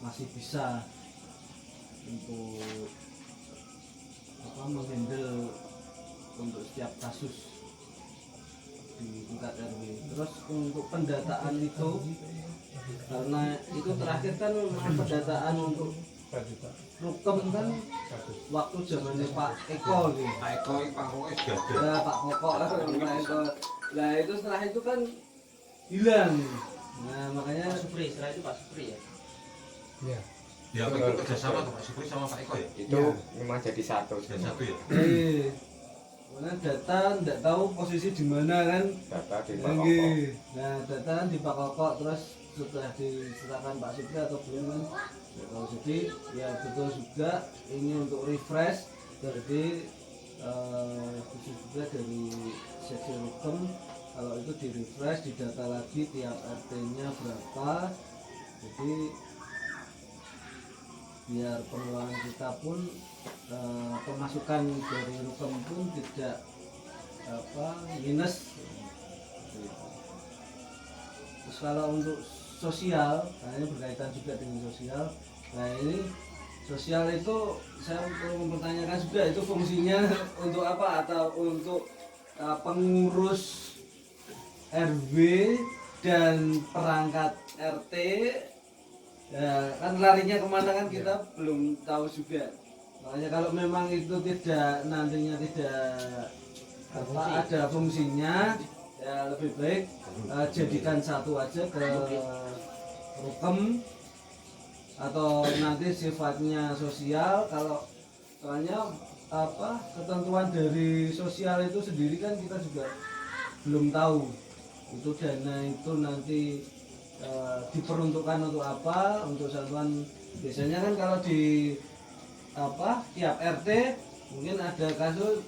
masih bisa untuk menghandle untuk setiap kasus di tingkat RW. Terus untuk pendataan itu, karena itu terakhir kan pendataan untuk Rukem kan waktu zamannya Pak Eko gitu. Pak Eko sudah ada. Ya Pak Koko lah, Pak Eko. Nah itu setelah itu kan hilang. Nah makanya Supri, setelah itu Pak Supri ya. Iya. Ya apa itu kerjasama tuh Pak Supri sama Pak Eko ya? Itu memang jadi satu. Jadi satu ya? karena data tidak tahu posisi di mana kan. Data di Nggih. Pak. Nah data kan di Pak Koko, terus setelah diserahkan Pak Supri atau belum kan. Jadi ya betul juga ini untuk refresh, jadi khusus juga dari seksi Rukem, kalau itu di refresh, didata lagi tiap RT-nya berapa, jadi biar pengeluaran kita pun pemasukan dari Rukem pun tidak minus. Terus kalau untuk sosial, nah ini berkaitan juga dengan sosial. Nah ini sosial itu saya perlu mempertanyakan juga, itu fungsinya untuk apa, atau untuk pengurus RW dan perangkat RT ya, kan larinya kemana kan kita belum tahu juga. Makanya kalau memang itu tidak, nantinya tidak apa, ada fungsinya, ya lebih baik jadikan satu aja ke rukem, atau nanti sifatnya sosial. Kalau soalnya apa, ketentuan dari sosial itu sendiri kan kita juga belum tahu itu dana itu nanti diperuntukkan untuk apa, untuk satuan. Biasanya kan kalau di apa, tiap RT mungkin ada kasus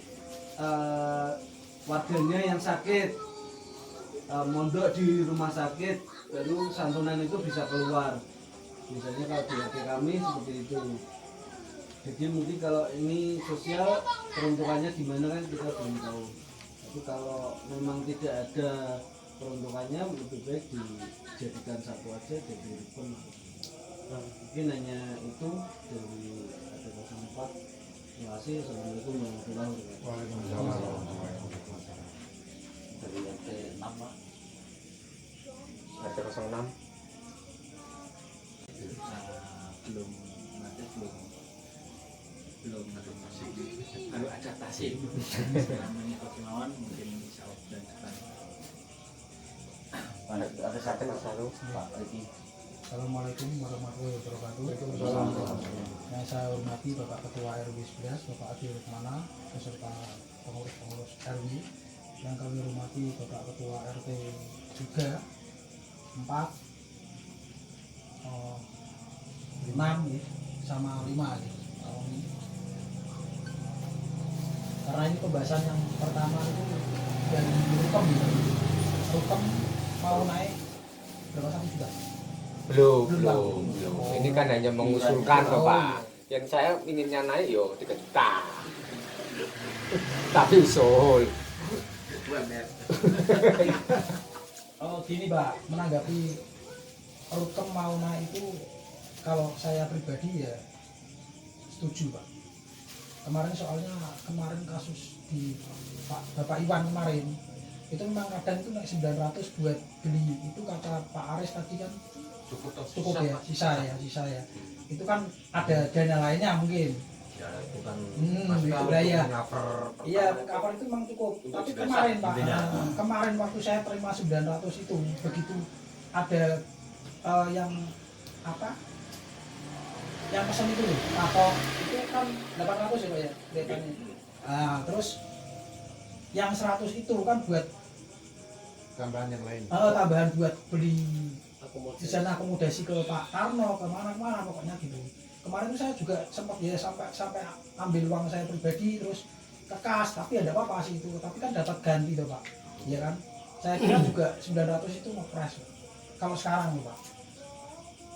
warganya yang sakit, mondok di rumah sakit, baru santunan itu bisa keluar. Misalnya kalau di RT kami seperti itu. Jadi mungkin kalau ini sosial peruntukannya gimana kan kita belum tahu. Tapi kalau memang tidak ada peruntukannya, lebih baik dijadikan satu aja jadi rukun. Mungkin hanya itu dari RT 04. Terima kasih. Assalamualaikum warahmatullahi wabarakatuh. Waalaikumsalam. Dari RT 6 Pak. RT 06. Belum nanti belum baru adaptasi sekarang mengikut kemauan mungkin insya Allah bulan depan. Ada satu Pak Riki. Assalamualaikum warahmatullahi wabarakatuh. Yang saya hormati Bapak Ketua RW 11, Bapak Adi Rukmana, beserta pengurus-pengurus RW. Yang kami hormati Bapak Ketua RT juga 4, 6 ya, sama 5 ya. Karena ini pembahasan yang pertama itu dari rukem ya. Rukem mau naik berapa, 1 juta? Belum. Ini kan hanya mengusulkan kok Pak. Yang saya inginnya naik yo 3 juta. Tapi usul. Oh gini Pak, menanggapi rukem mau naik itu, kalau saya pribadi ya setuju Pak. Kemarin kasus di Bapak Iwan kemarin, itu memang kadang itu naik 900 buat beli, itu kata Pak Aris tadi kan cukup ya, sisa ya. Itu kan ada dana lainnya mungkin. Ya itu kan ya. cover. Iya, cover itu memang cukup. Tapi kemarin Pak, kemarin waktu saya terima 900 itu, begitu ada yang apa? Yang pesan itu loh, atau itu kan 800 ya Pak ya, depannya. Nah, terus yang 100 itu kan buat Tambahan yang lain. tambahan buat beli di sana akomodasi ke Pak Karno, kemana-mana pokoknya gitu. Kemarin itu saya juga sempat ya sampai ambil uang saya pribadi terus ke kas, tapi ada apa-apa sih itu, tapi kan dapat ganti tuh Pak, iya kan? Saya kira juga 900 itu ngepres kalau sekarang loh Pak.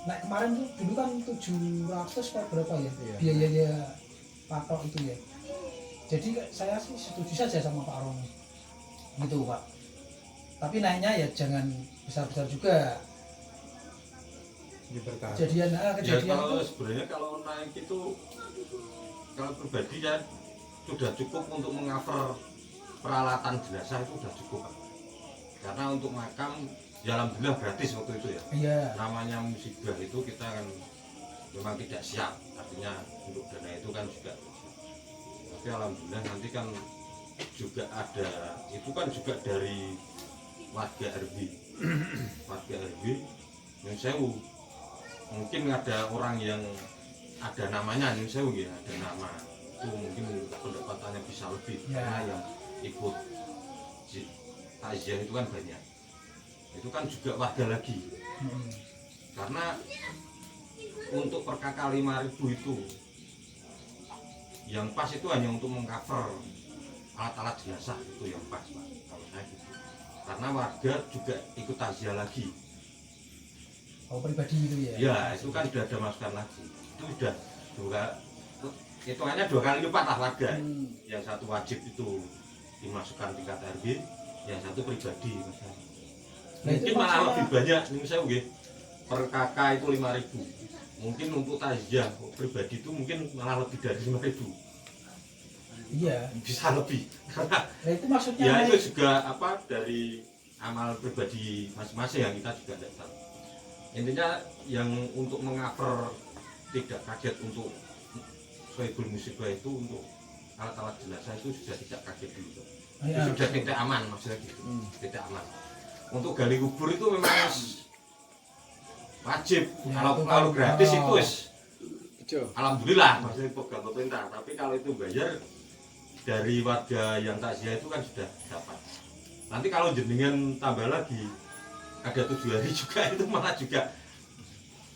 Nah kemarin tuh dulu kan 700 Pak berapa ya, biaya patok itu ya. Jadi saya sih setuju saja sama Pak Rono gitu Pak. Tapi naiknya ya jangan besar-besar juga. Kejadian Ya kalau itu sebenarnya kalau naik itu, kalau pribadi ya sudah cukup untuk mengcover peralatan jenazah, itu sudah cukup Pak. Karena untuk makam ya alhamdulillah gratis waktu itu ya. iya. Namanya musibah itu kita kan memang tidak siap, artinya untuk dana itu kan juga. Tapi alhamdulillah nanti kan juga ada, itu kan juga dari warga RW yang sewu. Mungkin ada orang yang ada namanya yang sewu ya, ada nama itu mungkin pendapatannya bisa lebih karena yang ikut takziah itu kan banyak. Itu kan juga warga lagi. Karena untuk per kakak 5.000 itu yang pas itu hanya untuk mengcover alat-alat jenazah, itu yang pas Pak kalau saya gitu. Karena warga juga ikut takziah lagi. Oh pribadi itu ya? Ya itu kan sudah ada masukan lagi. Itu sudah hitungannya 2 kali lipat lah warga. Yang satu wajib itu dimasukkan tingkat RW, yang satu pribadi. Nah, Mungkin malah lebih banyak nih saya per kakak itu 5.000. Mungkin untuk takziah pribadi itu mungkin malah lebih dari 5.000. Iya. Bisa lebih. Karena Nah, itu maksudnya ya naik. itu juga apa dari amal pribadi masing-masing yang kita juga tidak tahu. Intinya yang untuk mengcover tidak kaget untuk sohibul musibah itu untuk alat-alat jenazah itu sudah tidak kaget dulu. Ya. Itu sudah tidak aman maksudnya gitu. Tidak aman. Untuk gali kubur itu memang wajib. Ya, Kalau itu kalau kan, gratis itu wis Betul. alhamdulillah maksudnya program pemerintah. Tapi kalau itu bayar dari warga yang takziah itu kan sudah dapat. Nanti kalau jenengan tambah lagi ada 7 hari juga itu malah juga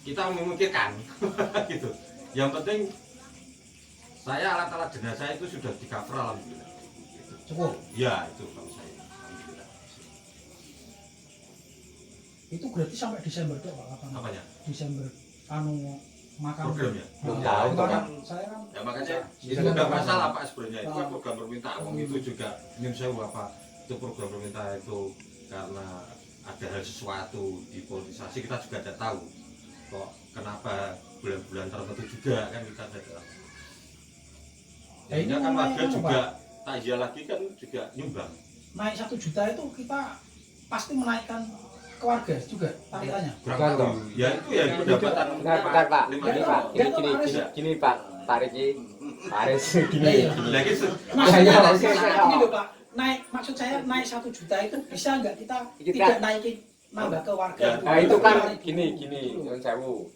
kita memikirkan gitu. Yang penting saya alat-alat jenazah itu sudah di cover alhamdulillah. Cukup. Ya itu kalau saya alhamdulillah. Itu gratis sampai Desember tuh Pak kapan? Apanya? Desember makam. Programnya? Belum tahu, Kemarin Pak. saya kan Ya makanya itu Iya. udah masalah Pak sebenarnya itu kan program permintaan itu juga ingin saya apa itu program permintaan itu karena ada hal sesuatu di politisasi kita juga tidak tahu kok kenapa bulan-bulan tertentu juga kan kita tidak tahu. Ya, ini Jadinya kan namanya warga apa, juga takziah lagi kan juga nyumbang. naik 1 juta itu kita pasti menaikkan ke warga juga tarikannya. Kurang Bukan, tahu. Bang. Ya itu ya pendapatan. Bentar Pak, Lima ini juta. Pak, Enggak, gini Pak Aris. gini Pak, Pak Riki, Pak Aris gini. Iya. gini. Lagi Maksudnya, Ya, ya, maksudnya oke. gini loh Pak, maksud saya naik 1 juta itu bisa nggak kita tidak naikin nambah ke warga? Ya. Nah itu kan gini Nyun Sewu.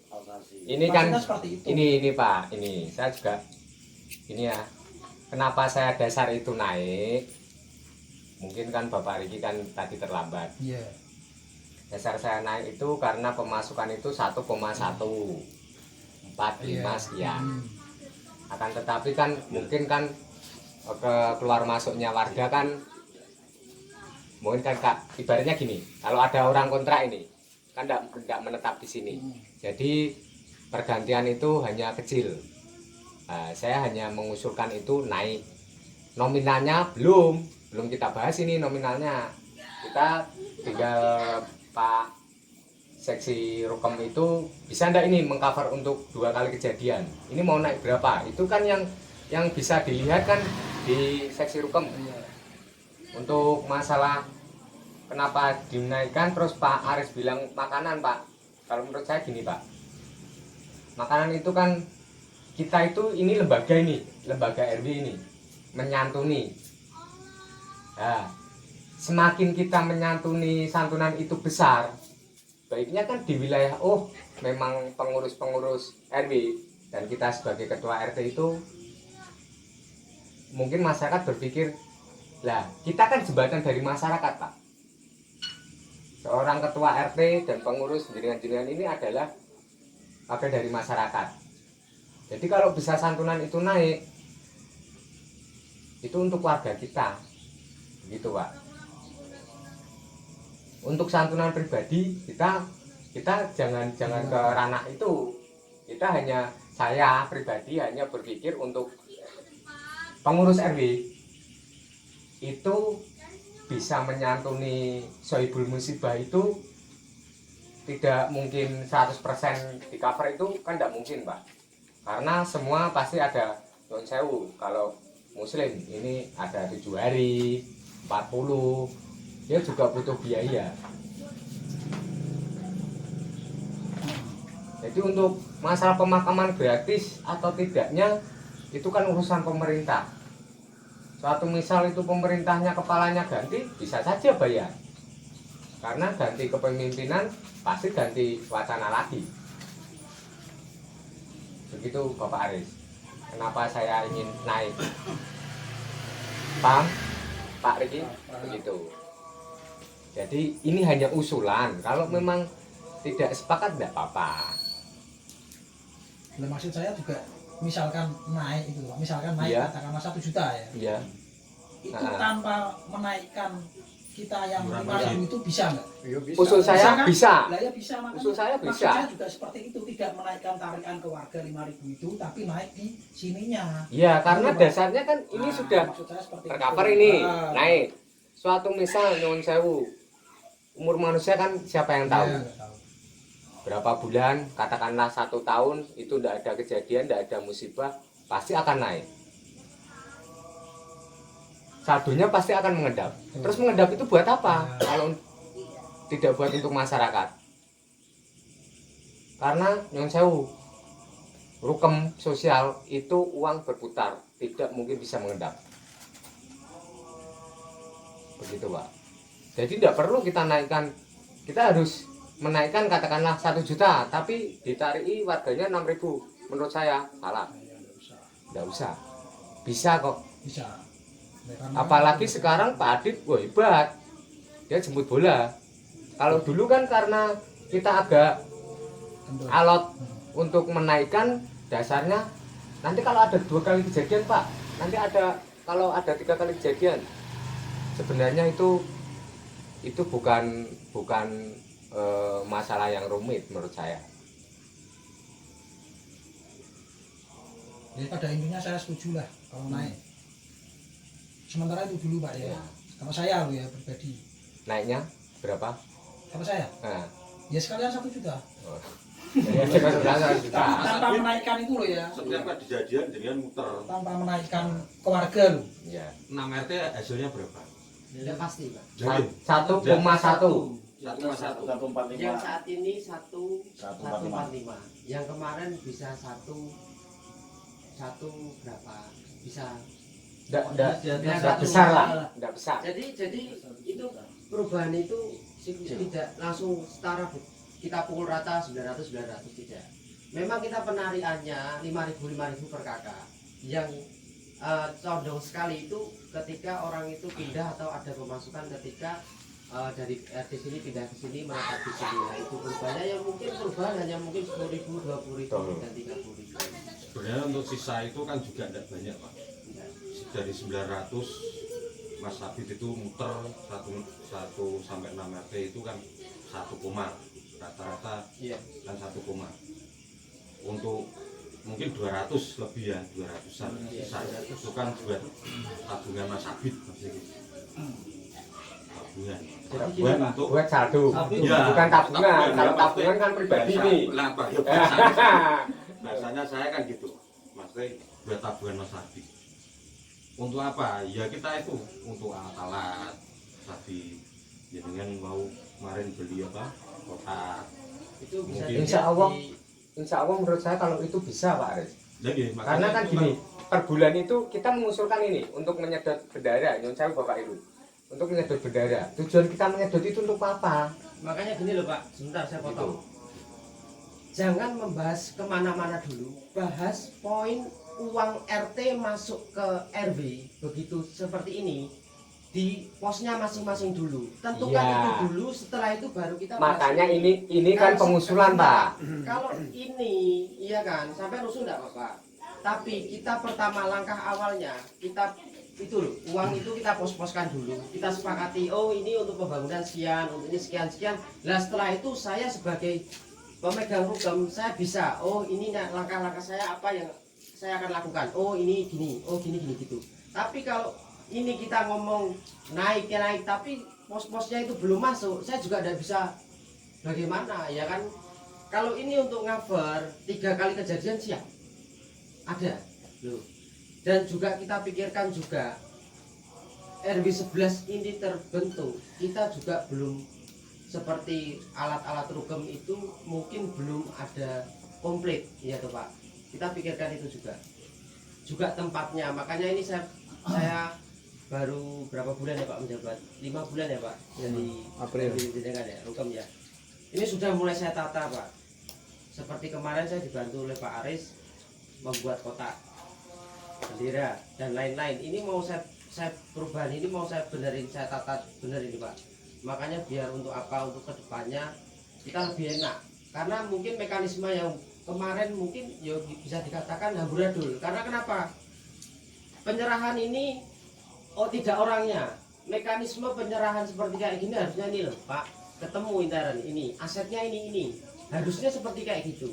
Ini kan Maksudnya seperti itu. ini Pak, ini saya juga ini ya. Kenapa saya dasar itu naik? Mungkin kan Bapak Riki kan tadi terlambat. Iya. Dasar saya naik itu karena pemasukan itu 1,145 sekian. Akan tetapi kan mungkin kan ke keluar masuknya warga kan mungkin kan Kak, ibaratnya gini, kalau ada orang kontrak ini kan tidak menetap di sini. Jadi pergantian itu hanya kecil. Nah, saya hanya mengusulkan itu naik. Nominalnya belum kita bahas ini nominalnya. Kita tinggal Pak seksi rukem itu bisa ndak ini mengcover untuk 2 kali kejadian. Ini mau naik berapa? Itu kan yang bisa dilihat kan di seksi rukem. Untuk masalah kenapa dinaikkan terus Pak Aris bilang makanan Pak. Kalau menurut saya gini Pak. Makanan itu kan kita itu ini lembaga RW ini menyantuni. Nah, semakin kita menyantuni santunan itu besar, baiknya kan di wilayah memang pengurus-pengurus RW dan kita sebagai ketua RT itu mungkin masyarakat berpikir lah kita kan jembatan dari masyarakat Pak. Seorang ketua RT dan pengurus jenengan-jenengan ini adalah wakil dari masyarakat. Jadi kalau bisa santunan itu naik, itu untuk warga kita, begitu Pak. Untuk santunan pribadi kita jangan ke ranah itu. Kita saya pribadi hanya berpikir untuk pengurus RW itu bisa menyantuni sohibul musibah itu tidak mungkin 100% di cover itu kan tidak mungkin Pak. Karena semua pasti ada Nyun Sewu. Kalau muslim ini ada 7 hari, 40, dia juga butuh biaya. Jadi untuk masalah pemakaman gratis atau tidaknya itu kan urusan pemerintah. Suatu misal itu pemerintahnya kepalanya ganti, bisa saja bayar. Karena ganti kepemimpinan pasti ganti wacana lagi. Begitu Bapak Aris. Kenapa saya ingin naik? Paham? Pak Riki? Begitu. Jadi ini hanya usulan. Kalau memang tidak sepakat tidak apa-apa. Nah, maksud saya juga misalkan naik itu Pak, misalkan naik Iya. katakanlah 1 juta ya. Iya. Itu Nah. tanpa menaikkan kita yang Murah 5.000 itu bisa nggak? Iya, bisa. Usul saya kan? bisa. Lah ya bisa makanya. Usul saya Maksud bisa. saya juga seperti itu, tidak menaikkan tarikan ke warga 5.000 itu tapi naik di sininya. Ya, karena Gitu, Pak. dasarnya kan ini Nah, sudah maksud saya seperti tercover itu. ini Ah. naik. Suatu misal Nyun Sewu, umur manusia kan siapa yang tahu? Iya, nggak tahu. berapa bulan, katakanlah 1 tahun itu tidak ada kejadian, tidak ada musibah, pasti akan naik. Saldonya pasti akan mengendap. Terus mengendap itu buat apa? Kalau tidak buat untuk masyarakat. Karena yang sewu, rukem sosial itu uang berputar, tidak mungkin bisa mengendap. Begitu Pak. Jadi tidak perlu kita naikkan, kita harus menaikkan katakanlah 1 juta, tapi ditariki warganya 6.000. Menurut saya salah. Tidak usah. Bisa kok. Bisa. Apalagi sekarang Pak Adit, wah hebat. Dia jemput bola. Kalau dulu kan karena kita agak alot untuk menaikkan dasarnya, nanti kalau ada 2 kali kejadian Pak, nanti ada, kalau ada 3 kali kejadian, sebenarnya itu bukan masalah yang rumit menurut saya. Jadi pada intinya saya setuju lah kalau naik. Sementara itu dulu Pak ya. Kalau saya lo ya pribadi. Naiknya berapa? Kalau saya? Nah. Ya sekalian 1 juta. Oh. Ya, Tanpa menaikkan itu loh ya. Setiap kejadian dengan muter. Tanpa menaikkan ke warga loh. Ya. 6 RT hasilnya berapa? Ya pasti Pak. Jadi 1,1. 1,1. 145. Yang saat ini 1,145. 145. Yang kemarin bisa satu berapa? Bisa Enggak besar lah, enggak besar. Jadi itu perubahan itu tidak langsung setara kita pukul rata 900 tidak. Memang kita penariannya 5.000 per kakak. Yang condong sekali itu ketika orang itu pindah atau ada pemasukan ketika dari RT sini pindah ke sini menetap di sini. Nah, itu perubahannya yang mungkin perubahan hanya mungkin 10.000, 20.000 dan 30.000. Sebenarnya untuk sisa itu kan juga tidak banyak Pak. Dari 900 Mas Habib itu muter 1 sampai 6 RT itu kan 1 koma rata-rata kan 1 koma. Untuk mungkin 200 lebih ya, 200-an sisa itu kan buat tabungan Mas Habib tabungan untuk buat saldo. Ya, bukan tabungan. Kalau tabungan kan pribadi nih. Biasanya saya kan gitu, maksudnya buat tabungan Mas Habib. Untuk apa? Ya kita itu untuk alat-alat tadi, ya dengan mau kemarin beli apa kotak. Itu bisa Insya Allah menurut saya kalau itu bisa Pak Aris. Jadi, Karena kan gini, per bulan itu kita mengusulkan ini untuk menyedot bendara, yang saya Bapak Ibu, untuk menyedot bendara. Tujuan kita menyedot itu untuk apa? Makanya gini loh Pak, sebentar saya potong. Jangan membahas kemana-mana dulu, bahas poin uang RT masuk ke RW begitu seperti ini di posnya masing-masing dulu. Tentukan itu dulu, setelah itu baru kita makanya ini kan pengusulan Pak. Kalau ini iya kan sampai rusuh enggak Bapak. Tapi kita pertama langkah awalnya kita itu loh, uang itu kita pos-poskan dulu. Kita sepakati, oh ini untuk pembangunan sekian, untuk ini sekian. Nah setelah itu saya sebagai pemegang rukam saya bisa, oh ini langkah-langkah saya apa yang saya akan lakukan, oh ini gini, oh gini gitu. Tapi kalau ini kita ngomong naik tapi pos-posnya itu belum masuk, saya juga tidak bisa bagaimana ya kan. Kalau ini untuk cover 3 kali kejadian siap ada loh. Dan juga kita pikirkan juga RW 11 ini terbentuk, kita juga belum seperti alat-alat rukam itu mungkin belum ada komplit ya toh Pak. Kita pikirkan itu juga tempatnya. Makanya ini saya baru berapa bulan ya Pak menjabat, 5 bulan ya Pak dari April ya rukam ya. Ini sudah mulai saya tata Pak. Seperti kemarin saya dibantu oleh Pak Aris membuat kotak bendera dan lain-lain. Ini mau saya perubahan ini mau saya benerin, saya tata bener ini Pak. Makanya biar untuk apa, untuk kedepannya kita lebih enak. Karena mungkin mekanisme yang kemarin mungkin ya bisa dikatakan amburadul. Karena kenapa? Penyerahan ini tidak orangnya. Mekanisme penyerahan seperti kayak gini harusnya ini loh Pak. Ketemu intern ini, asetnya ini. Harusnya seperti kayak gitu.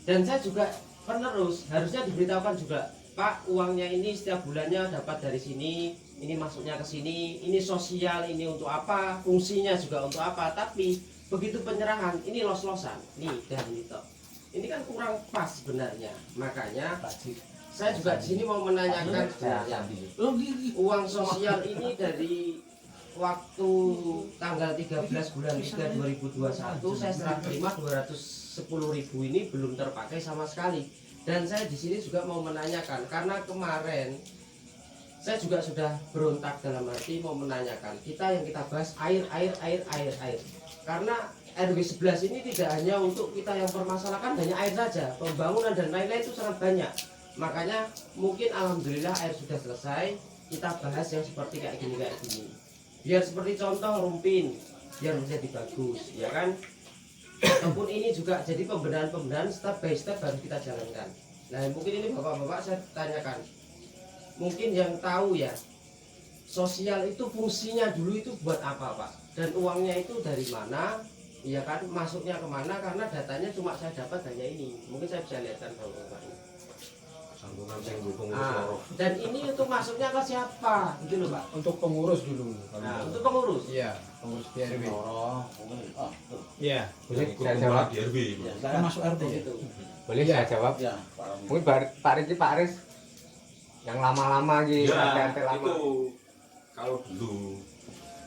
Dan saya juga penerus harusnya diberitahukan juga, Pak uangnya ini setiap bulannya dapat dari sini, ini masuknya ke sini, ini sosial, ini untuk apa, fungsinya juga untuk apa. Tapi begitu penyerahan ini los-losan nih dan ini toh. Ini kan kurang pas sebenarnya. Makanya saya juga di sini mau menanyakan sebenarnya uang sosial ini dari waktu tanggal 13 bulan 3 2021 saya serah terima 210.000 ini belum terpakai sama sekali. Dan saya di sini juga mau menanyakan karena kemarin saya juga sudah berontak dalam arti mau menanyakan kita yang kita bahas air. Karena RW 11 ini tidak hanya untuk kita yang permasalahkan hanya air saja, pembangunan dan lain-lain itu sangat banyak. Makanya mungkin alhamdulillah air sudah selesai, kita bahas yang seperti kayak gini. Biar seperti contoh Rumpin, biar menjadi bagus, ya kan? Ataupun ini juga jadi pembenahan step by step harus kita jalankan. Nah mungkin ini bapak-bapak saya tanyakan, mungkin yang tahu ya, sosial itu fungsinya dulu itu buat apa Pak? Dan uangnya itu dari mana? Iya kan, masuknya kemana? Karena datanya cuma saya dapat hanya ini. Mungkin saya bisa lihatkan bapak-bapak ini. Santunan sing dukung Dan ini untuk masuknya ke siapa? Gitu loh Pak. Untuk pengurus dulu. Nah, untuk pengurus. Iya, pengurus di RW. Iya. Boleh grup saya jawab? di RW. Kan masuk RT Gitu. Boleh saya jawab? Ya, Mungkin Pak Aris yang lama-lama gitu, Ya, RT lama. itu kalau dulu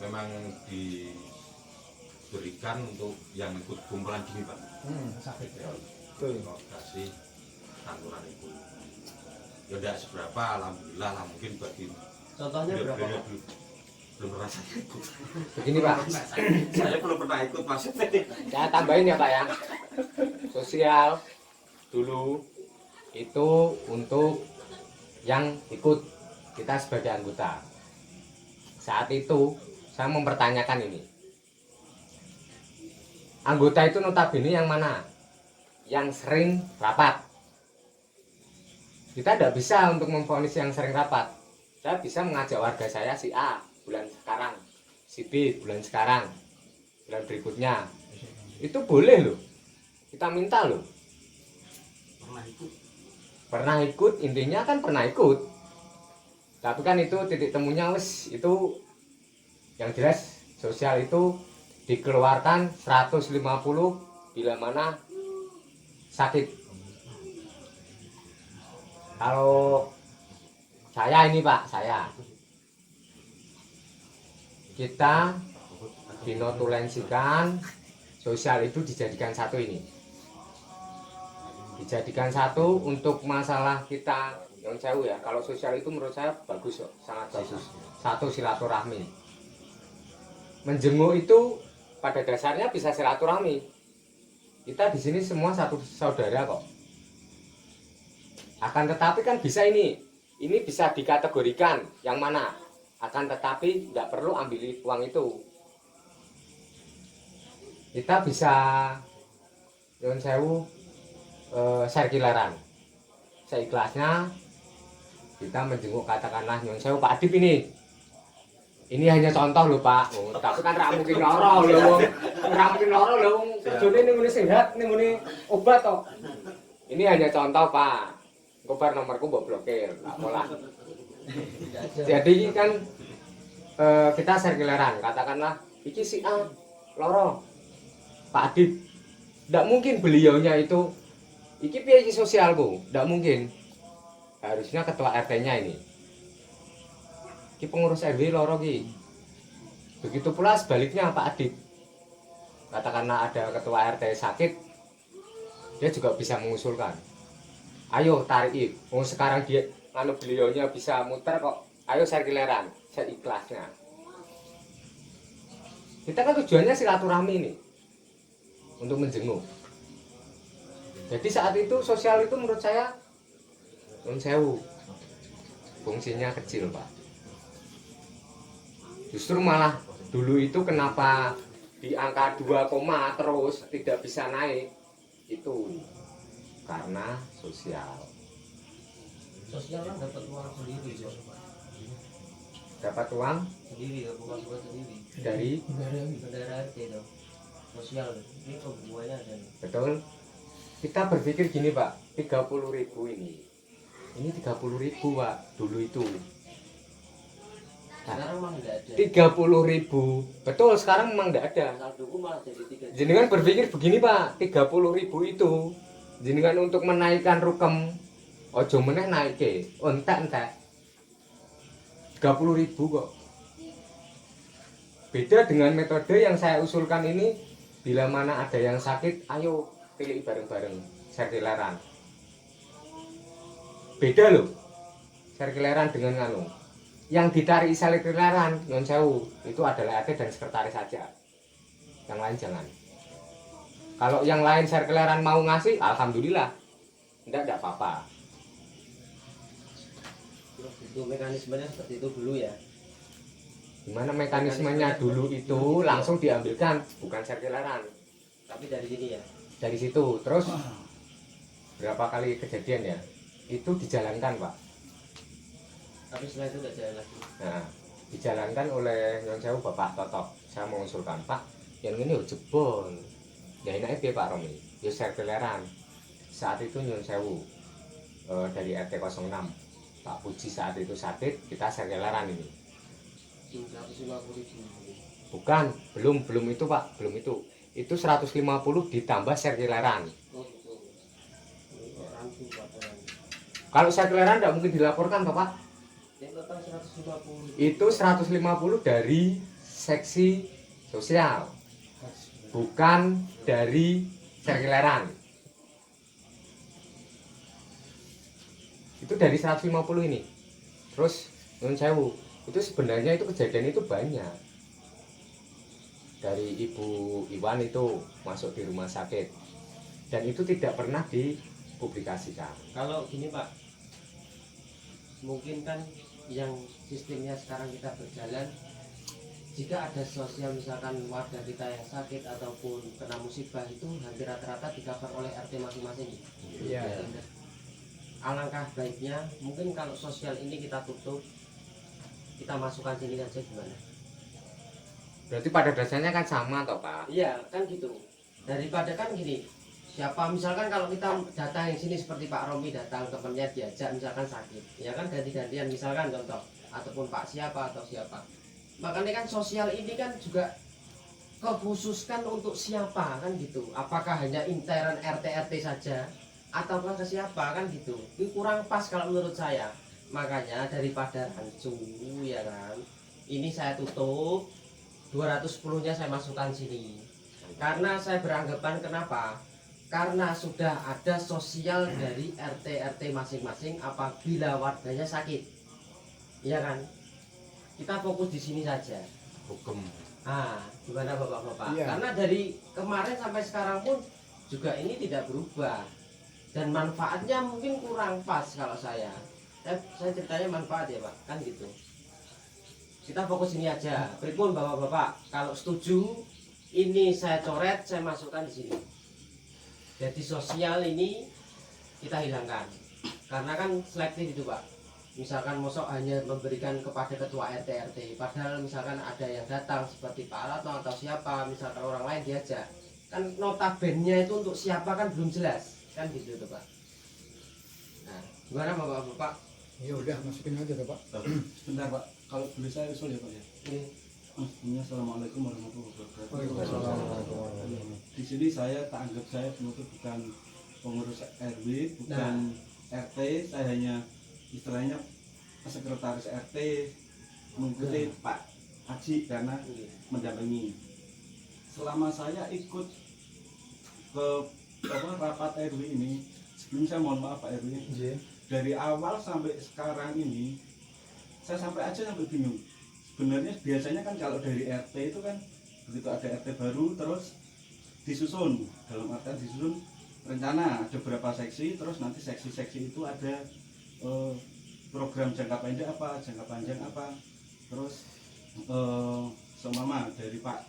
memang diberikan untuk yang ikut kumpulan gini Pak. Sakit ya. Betul. Kasih santunan itu. Ya enggak seberapa, alhamdulillah lah mungkin bagi Contohnya berapa beliau Pak? belum merasa ikut. Begini Pak, Saya belum pernah ikut maksudnya. saya tambahin ya Pak ya. Sosial dulu itu untuk yang ikut kita sebagai anggota. Saat itu saya mempertanyakan ini. Anggota itu notabene yang mana? Yang sering rapat. Kita tidak bisa untuk memvonis yang sering rapat. Saya bisa mengajak warga saya si A bulan sekarang, si B bulan sekarang, bulan berikutnya. Itu boleh loh. Kita minta loh. Pernah ikut, intinya kan pernah ikut. Tapi kan itu titik temunya wes itu yang jelas sosial itu dikeluarkan 150 bila mana sakit. Kalau saya ini Pak, kita dinotulensikan sosial itu dijadikan satu ini. Dijadikan satu untuk masalah kita yang jauh ya. Kalau sosial itu menurut saya bagus kok, sangat bagus. Satu silaturahmi. Menjenguk itu pada dasarnya bisa silaturahmi. Kita di sini semua satu saudara kok. Akan tetapi kan bisa ini bisa dikategorikan yang mana. Akan tetapi nggak perlu ambil uang itu. Kita bisa nyuwun sewu sirkuleran. Seikhlasnya kita menjenguk katakanlah nyuwun sewu Pak Adip ini. Ini hanya contoh loh Pak. Oh, tapi kan ra mungkin loro lho wong. Ra mungkin loro lho wong kerjane ning ngene sehat, ning ngene obat to. Ini hanya contoh Pak. Kobar nomorku mbok blokir, tak pola. Jadi kan kita sirkuleran, katakanlah iki si A loro Pak Adip. Tidak mungkin beliaunya itu iki piye iki sosialku, tidak mungkin. Harusnya ketua RT-nya ini. Iki pengurus RW loro ki. Begitu pula sebaliknya Pak Adip. Katakanlah ada ketua RT sakit, dia juga bisa mengusulkan. Ayo tarik, oh sekarang dia lalu beliaunya bisa muter kok. Ayo sirkuleran, seikhlasnya. Kita kan tujuannya silaturahmi ini untuk menjenguk. Jadi saat itu sosial itu menurut saya nyuwun sewu fungsinya kecil Pak. Justru malah dulu itu kenapa di angka 2, terus tidak bisa naik itu karena sosial. Sosial kan dapat uang sendiri Pak. Dapat uang Sendiri ya, bukan buat sendiri. dari Bendera RT itu. Sosial ini hubungannya ada. betul. Kita berpikir gini Pak, 30.000 ini 30.000 Pak dulu itu. Sekarang memang nggak ada. 30.000. Betul, sekarang memang nggak ada. Saldoku malah jadi 3 juta. Jenengan berpikir begini Pak, 30.000 itu jenengan untuk menaikkan rukem ojo meneh naike, entek 30.000 kok. Beda dengan metode yang saya usulkan ini, bila mana ada yang sakit, ayo pilih bareng-bareng sirkuleran. Beda loh, sirkuleran dengan nganu. Yang ditarik sirkuleran, non sewu, itu adalah RT dan sekretaris saja. Yang lain jangan. Kalau yang lain sirkuleran mau ngasih, alhamdulillah. Enggak apa-apa. Itu mekanismenya seperti itu dulu ya. Gimana mekanismenya dulu itu langsung diambilkan, bukan sirkuleran. Tapi dari sini ya. Dari situ, terus berapa kali kejadian ya? Itu dijalankan Pak. Tapi setelah itu udah jalan lagi. Nah, dijalankan oleh Nyon Sewu Bapak Totok. Saya mengusulkan Pak, yang ini jebol. Ya enaknya piye Pak Romi? Ya sirkuleran. Saat itu Nyon Sewu dari RT 06 Pak Puji saat itu sakit, kita sirkuleran ini. 150.000. Bukan, belum itu Pak, belum itu. Itu 150 ditambah sirkuleran. Oh gitu. Orang tuh pacaran. Kalau sirkuleran tidak mungkin dilaporkan Bapak. Yang total 150. Itu 150 dari seksi sosial, bukan dari sirkuleran. Itu dari 150 ini. Terus Nun Sewu, itu sebenarnya itu kejadian itu banyak. Dari Ibu Iwan itu masuk di rumah sakit dan itu tidak pernah dipublikasikan. Kalau gini Pak, mungkin kan yang sistemnya sekarang kita berjalan, jika ada sosial misalkan warga kita yang sakit ataupun kena musibah itu hampir rata-rata di-cover oleh RT masing-masing. Iya. Alangkah baiknya mungkin kalau sosial ini kita tutup, kita masukkan sini saja gimana? Berarti pada dasarnya kan sama toh Pak? Iya kan gitu. Daripada kan gini, siapa misalkan kalau kita datang yang sini seperti Pak Romi datang temennya diajak misalkan sakit, ya kan ganti-gantian misalkan contoh, ataupun Pak siapa atau siapa. Makanya kan sosial ini kan juga kekhususkan untuk siapa kan gitu. Apakah hanya intern RT saja ataukah ke siapa kan gitu. Ini kurang pas kalau menurut saya. Makanya daripada rancu ya kan, ini saya tutup, 210-nya saya masukkan sini. Karena saya beranggapan kenapa? Karena sudah ada sosial dari RT masing-masing apabila warganya sakit. Iya kan? Kita fokus di sini saja. Hukum. Gimana Bapak-bapak? Iya. Karena dari kemarin sampai sekarang pun juga ini tidak berubah. Dan manfaatnya mungkin kurang pas kalau saya. Saya ceritanya manfaat ya Pak, kan gitu. Kita fokus ini aja. Pripun Bapak-bapak, kalau setuju ini saya coret, saya masukkan di sini. Jadi sosial ini kita hilangkan. Karena kan selektif itu Pak. Misalkan mosok hanya memberikan kepada ketua RT, padahal misalkan ada yang datang seperti Pak Ratno atau siapa, misalkan orang lain diajak. Kan notabene itu untuk siapa kan belum jelas. Kan gitu tuh Pak. Nah, gimana Bapak-bapak? Ya udah masukin aja tuh Pak. Sebentar Pak, kalau boleh saya usul ya Pak ya. Mas, Assalamualaikum warahmatullahi wabarakatuh. Di sini saya tak anggap saya penutup bukan pengurus RW, bukan RT, saya hanya istilahnya sekretaris RT mengikuti Pak Haji karena mendampingi. Selama saya ikut ke rapat RW ini, sebelum saya mohon maaf Pak RW, dari awal sampai sekarang ini saya sampai bingung. Sebenarnya biasanya kan kalau dari RT itu kan begitu ada RT baru terus disusun, dalam artian disusun rencana ada berapa seksi, terus nanti seksi-seksi itu ada program jangka pendek apa, jangka panjang apa, terus seumpama dari Pak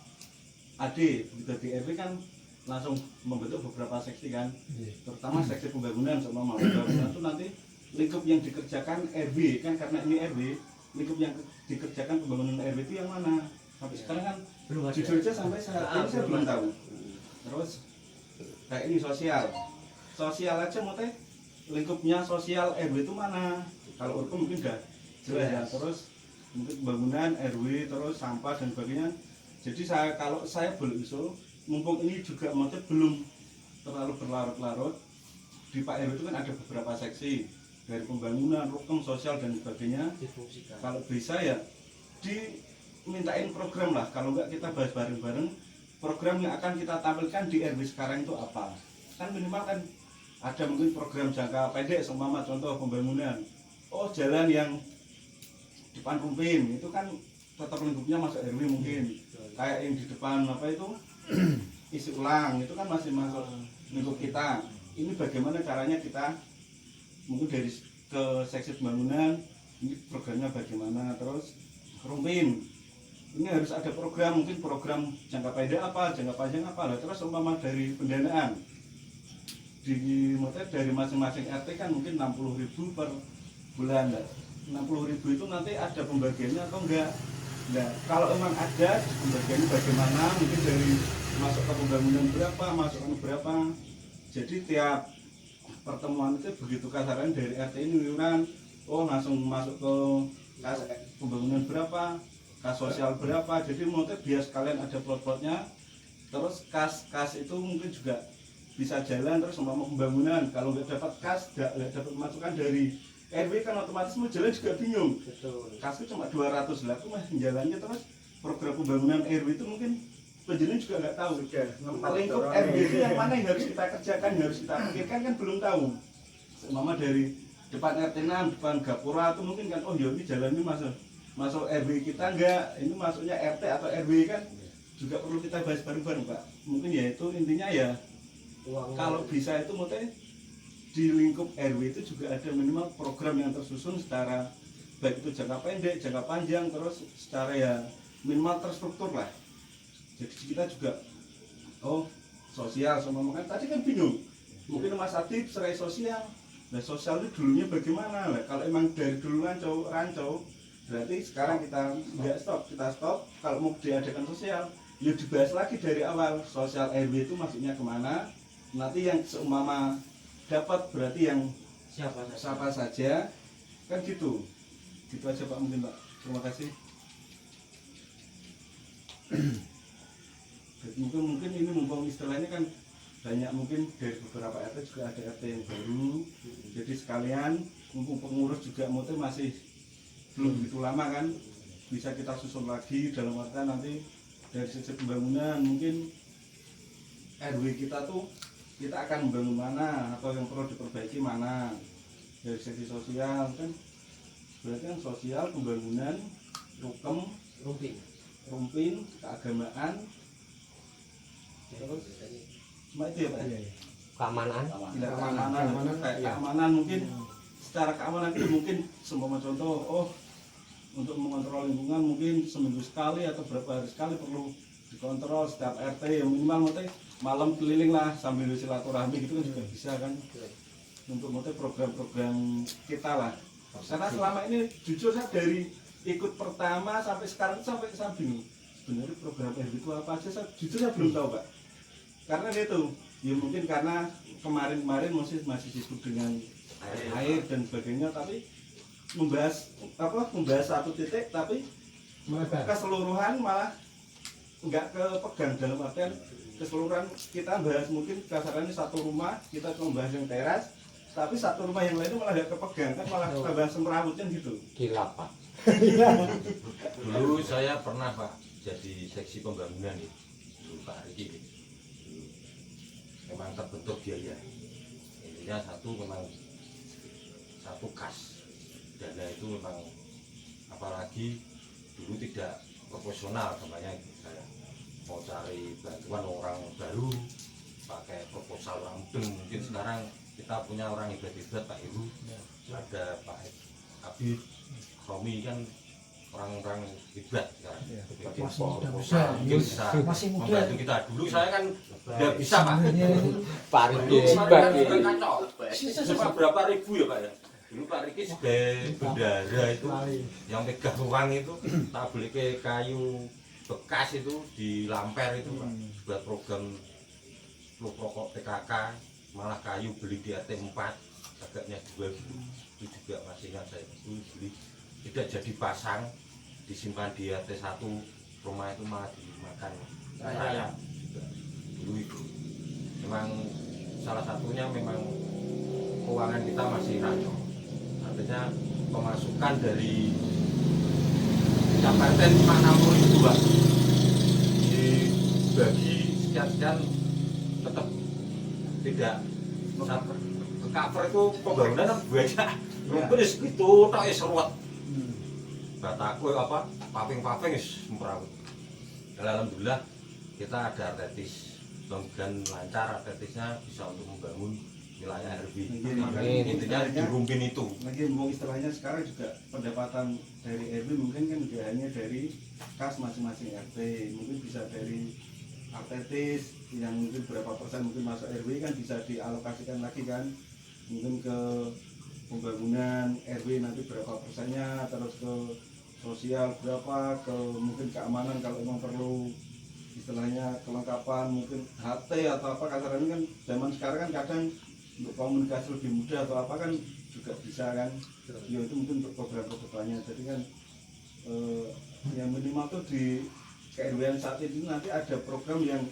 Ade begitu di RW kan langsung membentuk beberapa seksi kan, terutama seksi pembangunan seumpama pembangunan itu nanti lingkup yang dikerjakan RW kan, karena ini RW lingkup yang dikerjakan pembangunan RW itu yang mana sampai sekarang kan belum ada. jujur aja sampai saat ini saya belum tahu. Terus kayak ini sosial aja mau teh lingkupnya sosial RW itu mana, kalau hukum mungkin udah jelas ya. Terus mungkin pembangunan RW terus sampah dan sebagainya. Jadi kalau saya boleh usul, mumpung ini juga mungkin belum terlalu berlarut-larut, di Pak RW itu kan ada beberapa seksi dari pembangunan, rukum, sosial dan sebagainya. Kalau bisa ya dimintain program lah, kalau enggak kita bahas bareng-bareng program yang akan kita tampilkan di RW sekarang itu apa. Kan minimal kan ada mungkin program jangka pendek, seumpama contoh pembangunan, oh jalan yang depan Rumpin itu kan tetap lingkupnya masuk RW mungkin, kayak yang di depan apa itu isi ulang itu kan masih masuk lingkup kita. Ini bagaimana caranya kita mungkin dari ke seksi pembangunan ini programnya bagaimana, terus Rumpin ini harus ada program, mungkin program jangka pendek apa, jangka panjang apa lah. Terus umpama dari pendanaan dari masing-masing RT kan mungkin 60.000 per bulan. 60.000 itu nanti ada pembagiannya atau enggak? Nah, kalau memang ada pembagiannya bagaimana, mungkin dari masuk ke pembangunan berapa, masukkan berapa. Jadi tiap pertemuan itu begitu kasaran dari RT ini iuran, oh langsung masuk ke kas pembangunan berapa, kas sosial berapa. Jadi mungkin biar sekalian ada plot-plotnya. Terus kas itu mungkin juga bisa jalan, terus sama pembangunan. Kalau nggak dapat kas, nggak dapat masukan dari RW kan otomatis mau jalan juga bingung. Kas itu cuma 200 lah, aku masih jalannya. Terus program pembangunan RW itu mungkin penjenengan juga nggak tahu. Lingkup RW itu yang mana yang harus kita kerjakan, yang harus kita pikirkan kan belum tahu. Mama dari depan RT 6, depan Gapura itu mungkin kan, oh ya ini jalan ini masuk RW kita enggak, ini masuknya RT atau RW kan juga perlu kita bahas bareng-bareng Pak. Mungkin ya itu intinya ya, kalau bisa itu mungkin di lingkup RW itu juga ada minimal program yang tersusun secara baik itu jangka pendek, jangka panjang, terus secara ya minimal terstruktur lah. Jadi kita juga oh sosial sama kan tadi kan bingung, mungkin Mas Adib serai sosial. Nah sosial itu dulunya bagaimana lah? Kalau emang dari dulu rancau berarti sekarang kita nggak stop, kita stop. Kalau mau diadakan sosial ya dibahas lagi dari awal, sosial RW itu maksudnya kemana, nanti yang seumpama dapat berarti yang siapa saja kan gitu aja Pak, mungkin Pak. Terima kasih. Jadi mungkin ini mumpung istilahnya kan banyak, mungkin dari beberapa RT juga ada RT yang baru, jadi sekalian mumpung pengurus juga mungkin masih belum begitu lama kan, bisa kita susun lagi dalam artian nanti dari sisi pembangunan mungkin RW kita tuh kita akan membangun mana atau yang perlu diperbaiki mana. Dari sisi sosial kan berarti kan sosial, pembangunan, rumpin, keagamaan, terus cuma itu ya Pak. Keamanan. Keamanan mungkin secara keamanan itu mungkin seumpama contoh, oh untuk mengontrol lingkungan mungkin seminggu sekali atau berapa hari sekali perlu dikontrol setiap RT, yang minimal nanti malam keliling lah sambil silaturahmi gitu kan juga bisa kan, untuk nanti program-program kita lah. Karena selama ini jujur saya dari ikut pertama sampai sekarang sampai saya bingung sebenarnya program RW itu apa aja, jujur saya belum tahu Pak. Karena itu ya mungkin karena kemarin masih sibuk dengan air dan sebagainya, tapi membahas satu titik tapi keseluruhan malah nggak kepegang, dalam artian keseluruhan kita bahas mungkin kasarannya satu rumah kita cuma bahas yang teras, tapi satu rumah yang lain malah nggak kepegang kan, malah kita bahas semrawutnya gitu. Gila Pak. Dulu saya pernah Pak jadi seksi pembangunan nih, dulu Pak Riki memang terbentuk biaya, intinya satu kas dana itu memang, apalagi dulu tidak proporsional namanya. Saya mau cari bantuan orang baru pakai proposal langsung. Mungkin sekarang kita punya orang hebat-hebat, Pak Ibu, ada Pak Abid, Romi kan orang-orang hebat sekarang. Mungkin bisa membantu kita. Dulu saya kan nggak bisa Pak. Pak Riki hebat ya. Kacau. Cuma berapa ribu ya Pak ya? Dulu Pak Riki sebagai bendara itu yang pegang uang itu tak beli ke kayu bekas itu di Lamper itu Pak, buat program pokok PKK, malah kayu beli di RT 4 agaknya 2 itu juga masih ingat saya, itu beli tidak jadi pasang disimpan di RT 1 rumah itu malah dimakan raya juga dulu itu. Memang salah satunya memang keuangan kita masih rancu, artinya pemasukan dari tiap RT cuma 60.000 Pak, dibagi sekian-sekian tetap tidak ke cover itu pembangunan kan banyak mungkin segitu tak seruat bataku apa paving semprau. Alhamdulillah kita ada artetis, mudah-mudahan lancar artetisnya bisa untuk membangun wilayah RW. Intinya di Rumpin itu. Lagi mau istilahnya sekarang juga pendapatan dari RW mungkin kan tidak hanya dari kas masing-masing RT, mungkin bisa dari artetis yang mungkin berapa persen mungkin masuk RW kan bisa dialokasikan lagi kan, mungkin ke pembangunan RW nanti berapa persennya, terus ke sosial berapa, ke mungkin keamanan kalau memang perlu istilahnya kelengkapan mungkin HT atau apa kasarnya kan zaman sekarang kan kadang untuk komunikasi lebih mudah atau apa kan juga bisa kan ya, itu mungkin untuk program kedepannya. Jadi kan yang minimal tuh di KRW saat ini nanti ada program yang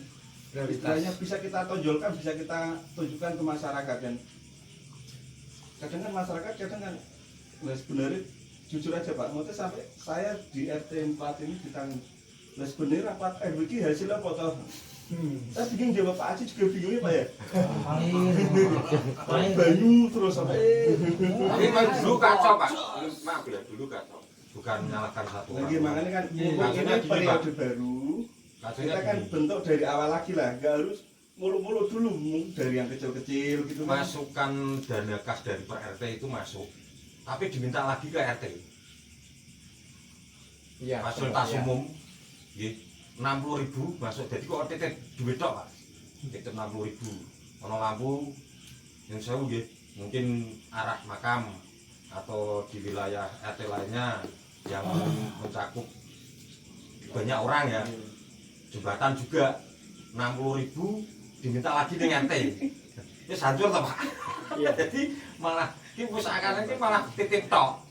istilahnya bisa kita tonjolkan, bisa kita tunjukkan ke masyarakat. Dan kadang kan masyarakat kadang kan sebenarnya jujur aja Pak, maksudnya sampai saya di RT 4 ini ditanya lah sebenarnya rapat RW ini hasilnya apa toh? Saya bingung jawab Pak Aji juga bingung ya Pak ya. Banyu terus sampai. Tapi memang dulu kacau Pak, maaf ya dulu kacau, bukan menyalahkan satu orang. Lagi makanya kan ini periode baru, kita kan bentuk dari awal lagi lah, nggak harus mulu-mulu dulu dari yang kecil-kecil gitu. Masukan dana kas dari per RT itu masuk, tapi diminta lagi ke RT. Iya, Fasilitas umum, 60.000 masuk. Jadi kok titip duit tok Pak, titip 60.000. Ono lampu yang sewu nggih, mungkin arah makam atau di wilayah RT lainnya yang mencakup banyak orang ya. Jembatan juga 60.000 diminta lagi dengan RT. Ya hancur toh Pak. Jadi malah ki usahakan iki malah titip tok.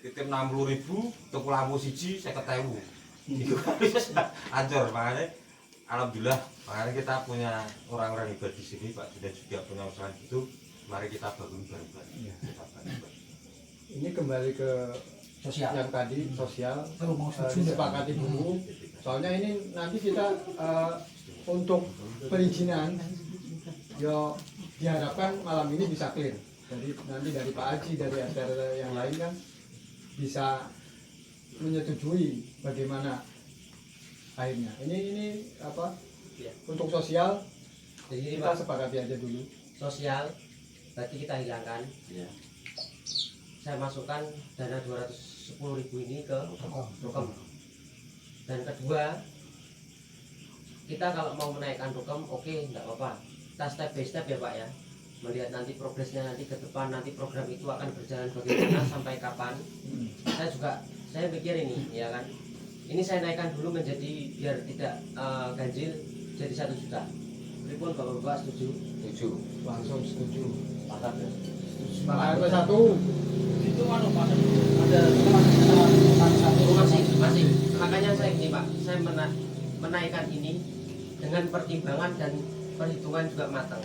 Titip 60.000 tuku lampu siji 50.000. Itu bisa hancur. Makanya alhamdulillah, makanya kita punya orang-orang hebat di sini Pak, sudah juga punya usaha gitu. Mari kita bangun bareng-bareng. Ini kembali ke Sosial. yang tadi sosial, Mau setuju disepakati dulu. Soalnya ini nanti kita untuk perizinan ya diharapkan malam ini bisa clear. Jadi nanti dari Pak Haji, dari RT yang lain kan bisa menyetujui bagaimana akhirnya. Ini apa? Untuk sosial Jadi kita sepakati aja dulu. sosial berarti kita hilangkan. Saya masukkan dana 210.000 ini ke Rukem. Dan kedua, kita kalau mau menaikkan Rukem, oke, enggak apa-apa. Kita step by step ya Pak ya. Melihat nanti progresnya nanti ke depan, nanti program itu akan berjalan bagaimana sampai kapan. Saya pikir ini ya kan. Ini saya naikkan dulu menjadi biar tidak ganjil jadi 1 juta. Pripun Bapak-bapak setuju? Setuju. Langsung setuju. Mantap ya. Semangat satu. Itu ada satu Masih. Makanya saya gini Pak, saya menaikkan ini dengan pertimbangan dan perhitungan juga matang.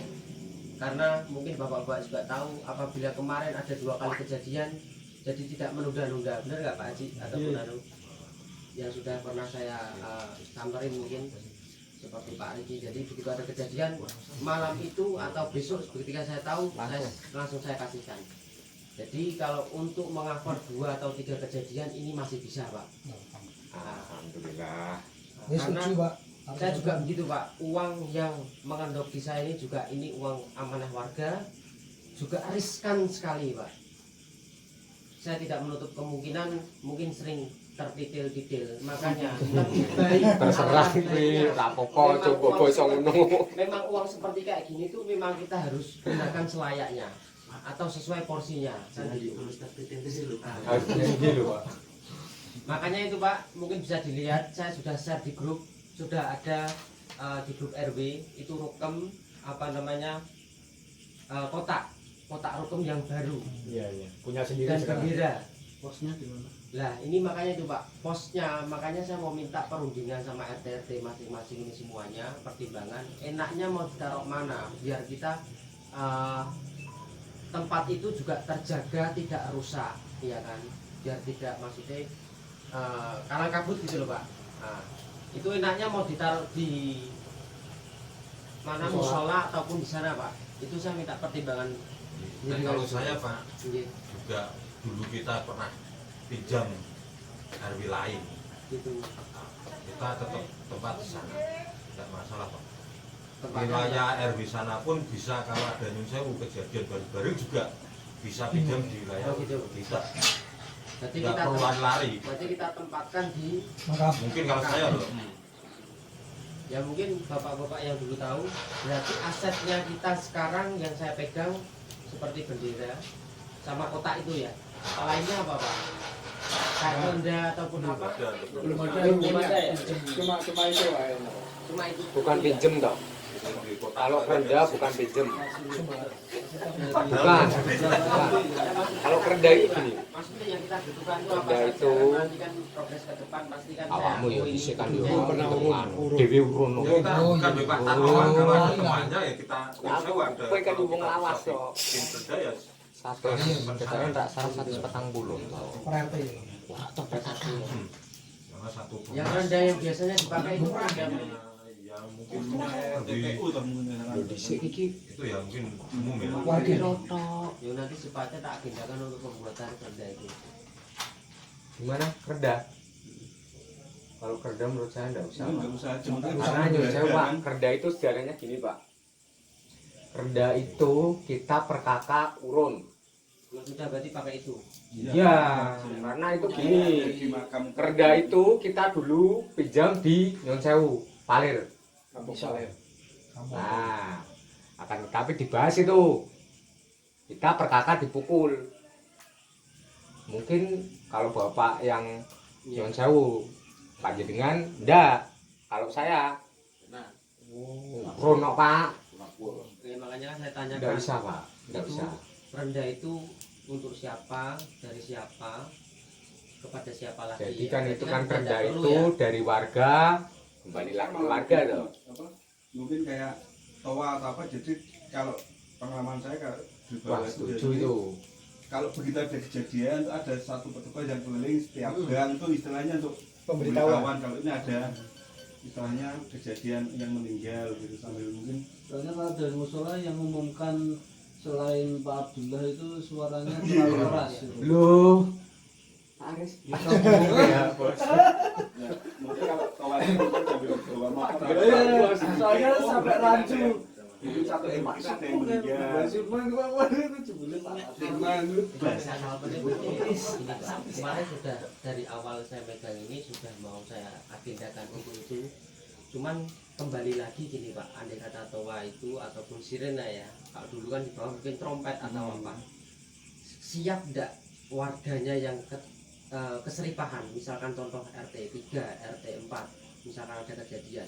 Karena mungkin bapak-bapak juga tahu apabila kemarin ada 2 kali kejadian, jadi tidak menunda-nunda, benar nggak Pak Haji ataupun anu yang sudah pernah saya samperin mungkin seperti Pak Riki. Jadi begitu ada kejadian malam itu atau besok ketika saya tahu langsung saya kasihkan. Jadi kalau untuk mengcover 2 atau 3 kejadian ini masih bisa Pak. Alhamdulillah. Karena saya juga begitu Pak, uang yang mengendok di saya ini juga ini uang amanah warga, juga riskan sekali Pak. Saya tidak menutup kemungkinan mungkin sering tertitil-titil, makanya lebih baik Terserah kuwi rapopo coba basa ngono. memang uang seperti kayak gini tuh memang kita harus gunakan selayaknya atau sesuai porsinya kan gitu. Harusnya gitu, Pak. Makanya itu Pak, mungkin bisa dilihat saya sudah share di grup, sudah ada di grup RW itu Rukem apa namanya kotak Rukem yang baru Iya. Punya sendiri dan sekarang. gembira. Posnya di mana? Lah ini makanya itu Pak, posnya, makanya saya mau minta perundingan sama RT-RT masing-masing ini semuanya, pertimbangan enaknya mau ditaruh mana biar kita tempat itu juga terjaga, tidak rusak, ya kan, biar tidak maksudnya kalang kabut gitu loh Pak. Nah, itu enaknya mau ditaruh di mana, musola ataupun di sana Pak, itu saya minta pertimbangan. Dan kalau saya Pak, Iya, juga dulu kita pernah pinjam RW lain, gitu. kita tetap tempat di sana, tidak masalah Pak. Tempatnya Wilayah RW sana pun bisa, kalau ada nyun sewu kejadian baru-baru juga bisa pinjam di wilayah Oh, gitu. kita. Berarti Tidak kita perlu lari. berarti kita tempatkan di Maka Mungkin kalau saya loh, ya mungkin bapak-bapak yang dulu tahu, berarti asetnya kita sekarang yang saya pegang seperti bendera sama kotak itu ya. Lainnya apa Pak? Karenda ataupun apa? Belum ada Belum yang punya. ada ya? Cuma itu Pak. Cuma itu. Bukan pinjem toh. di kota Kalau kerenda bukan pinjem. Bukan. Kalau kerenda itu gini. Maksudnya yang kita butuhkan itu apa Kerenda saja? itu Nanti kan progres ke depan pasti kan awakmu ya oh, ini disikan butuhnya yo. pernah urun. Dewi urun. Ya, kita bukan Pak taruhan, kalau ada temannya ya kita nyun sewu ada. Kowe kan Kalau wong kita lawas bisa kok. bikin kerja ya Satu katanya tak salah 140. per RT ya. Wah, sampai satu. karena satu yang rendah yang biasanya dipakai itu rendah. ya mungkin lebih TPU atau mungkin Lho dhisik iki itu ya mungkin umum ya. Warga rotok. Ya nanti sifatnya tak agendakan untuk pembuatan rendah itu. Gimana kerda? Kalau kerda menurut saya enggak usah. nggak Pak. usah cuma Karena nyun sewu Pak, kerda itu sejarahnya gini Pak. Kerda itu kita per kakak urun. Sudah berarti pakai itu. Iya, karena itu gini. Kerda itu kita dulu pinjam di Nyun Sewu, Palir. Kampung Saleh. Nah, akan tapi dibahas itu. Kita per kakak dipukul. Mungkin kalau Bapak yang Nyun Sewu, Pak Jenengan enggak. Kalau saya Rono Pak, Oke, makanya kan saya tanyakan. enggak bisa Pak, enggak Itu bisa. rendah itu untuk siapa, dari siapa, kepada siapa lagi. Jadi kan Berarti itu kan kerda perlu itu ya. dari warga kembali lagi ke warga tuh. apa mungkin kayak toa atau apa, jadi kalau pengalaman saya kalau di Wah, bawah setuju jadi, itu. kalau begitu ada kejadian itu ada satu petugas yang keliling setiap gang itu istilahnya untuk Pemberitahuan. kalau ini ada istilahnya kejadian yang meninggal gitu, sambil mungkin Soalnya kalau dari musola yang umumkan selain Pak Abdullah itu suaranya terlalu keras gitu. Loh, Pak Aris bisa ngomong ya, Bos. mungkin kalau toa itu mungkin sambil bawa motor Iya, soalnya sampai rancu. mungkin satu episode ada yang meninggal. Bahasan hal penting ini kemarin sudah dari awal saya megang ini sudah mau saya agendakan untuk itu. Cuman kembali lagi gini Pak, andai kata toa itu ataupun sirena ya, kalau dulu kan di bawah mungkin trompet atau apa, siap enggak warganya yang keseripahan, misalkan contoh RT 3, RT 4, misalkan ada kejadian,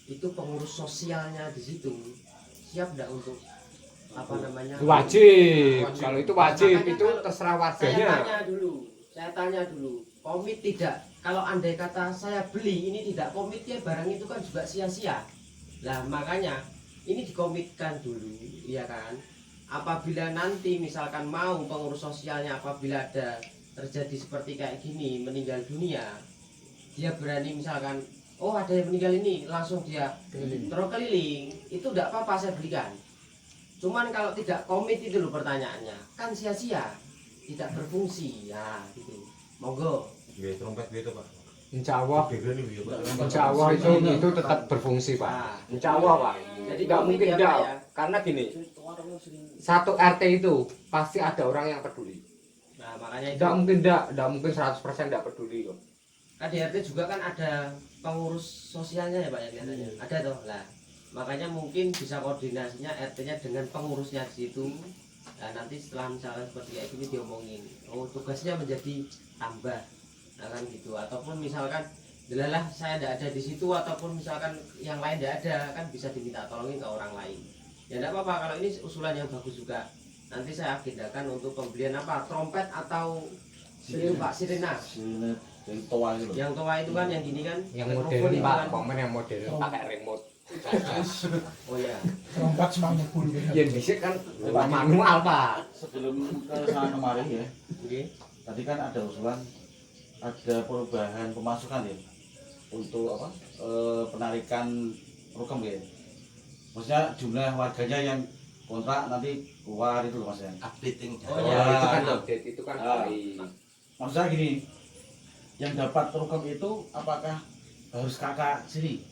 itu pengurus sosialnya di situ siap enggak untuk apa namanya, Wajib. Kalau itu wajib, Makanya itu kalau terserah saya warganya. tanya dulu, komit tidak? Kalau andai kata saya beli ini tidak komit ya, barang itu kan juga sia-sia. Nah makanya ini dikomitkan dulu, ya kan? Apabila nanti misalkan mau pengurus sosialnya apabila ada terjadi seperti kayak gini, meninggal dunia, dia berani misalkan, oh ada yang meninggal ini, langsung dia terus keliling, itu tidak apa-apa saya belikan. Cuman kalau tidak komit itu loh pertanyaannya, kan sia-sia, tidak berfungsi, ya gitu. Monggo. Ya trompet gitu Pak. Insya Allah, Beda nih ya Pak. insya Allah itu tetap berfungsi Pak. Nah, Insya Allah Pak. jadi Nggak komit mungkin ya, enggak. Pak, ya? Karena gini, satu RT itu pasti ada orang yang peduli. Nah makanya itu Enggak mungkin 100% enggak peduli kok. kan di RT juga kan ada pengurus sosialnya ya Pak ya biasanya. Ada toh lah. Makanya mungkin bisa koordinasinya RT-nya dengan pengurusnya di situ. Nah, nanti setelah misalkan seperti kayak gini diomongin, oh tugasnya menjadi tambah, nah, kan gitu. Ataupun misalkan, delalah saya tidak ada di situ, ataupun misalkan yang lain tidak ada, kan bisa diminta tolongin ke orang lain. Ya tidak apa-apa, kalau ini usulan yang bagus juga. Nanti saya agendakan untuk pembelian apa, trompet atau Itu Pak Sirena. Sini yang tua itu loh. Yang tua itu kan yang gini kan. Yang mikrofon modern itu Pak, kan. momen yang modern pakai remote. Oh ya. Lompat semuanya bulu. Yang dhisik kan manual Pak. Sebelum ke sana kemarin ya, Oke. tadi kan ada usulan ada perubahan pemasukan ya untuk apa penarikan rukem ya. Maksudnya jumlah warganya yang kontrak nanti keluar itu loh Mas ya. Updating Oh Oh, ya. itu kan update, itu kan Ah. baik. Maksudnya gini, yang dapat rukem itu apakah harus kakak sini?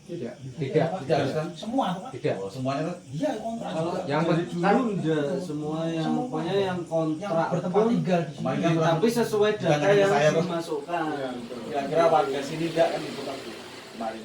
Tidak. Tidak, Tidak harus kan? Semua tuh Pak. tidak. Oh, semuanya kan? Iya kontrak. Kalau Yang dari kan- dulu udah semua yang Semua. pokoknya yang Yang kontrak bertempat pun tinggal di sini. Kemarin kan tapi sesuai Bukan data hanya yang saya, Bang. dimasukkan. Kira-kira warga sini tidak kan itu kan kemarin.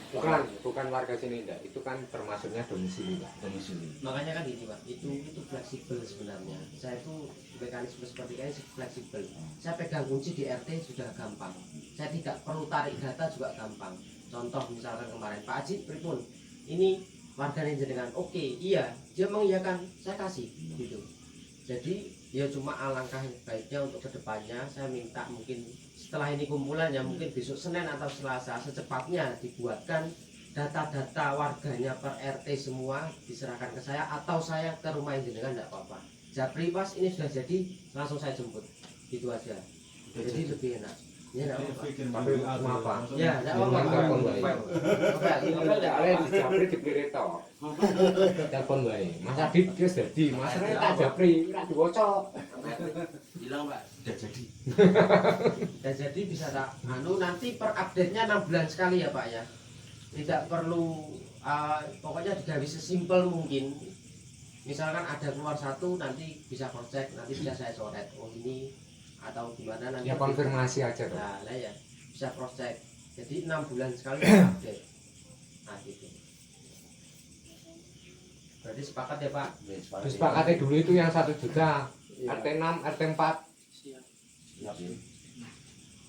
Bukan warga sini enggak, itu kan termasuknya domisili Pak. Domisili. Makanya kan gini Pak, itu fleksibel sebenarnya. Saya itu mekanisme seperti ini fleksibel. Saya pegang kunci di RT sudah gampang. Saya tidak perlu tarik data juga gampang. Contoh misalkan kemarin Pak Haji pripun, ini warganya jenengan, oke, iya, dia mengiyakan, saya kasih gitu. Jadi ya cuma alangkah baiknya untuk kedepannya saya minta mungkin setelah ini kumpulannya mungkin besok Senin atau Selasa secepatnya dibuatkan data-data warganya per RT semua diserahkan ke saya atau saya ke rumah jenengan enggak apa-apa. Japri pas ini sudah jadi langsung saya jemput. Gitu aja. Jadi lebih enak. Ya enggak apa-apa. Tapi apa? Ya, enggak apa-apa. Telepon bae. Apa enggak Ale di Japri dipilih to. Telepon bae. Mas Adit wis dadi, Mas Rene tak Japri, ora diwaca. Bilang Pak, Tidak jadi. dan jadi bisa tak nanti per update-nya 6 bulan sekali ya Pak ya. Tidak perlu pokoknya digawe sesimpel mungkin. Misalkan ada keluar satu nanti bisa cross check, nanti bisa saya coret. Oh ini atau gimana nanti. Ya konfirmasi aja dong. Nah ya bisa cross check. Jadi 6 bulan sekali update. Nah gitu. Berarti sepakat ya Pak? Disepakati dulu itu yang 1 juta. RT 6, RT 4. Siap ya.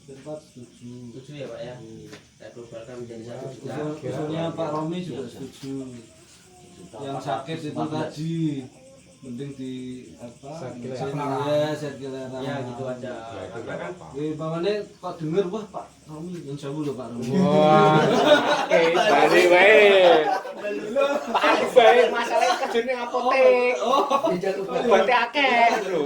Cepat setuju. Setuju ya Pak ya? Saya globalkan menjadi 1 juta. Usulnya Pak Romi juga setuju. Yang sakit itu tadi penting di apa? Ya, sirkuleran. Ya gitu aja. Ya itu Karena kan Pamane kok denger wah Pak Romi yang jauh loh Pak Romi. Wah. Bali wae. Bali wae masalah kejene apotek. Obatnya akeh lho.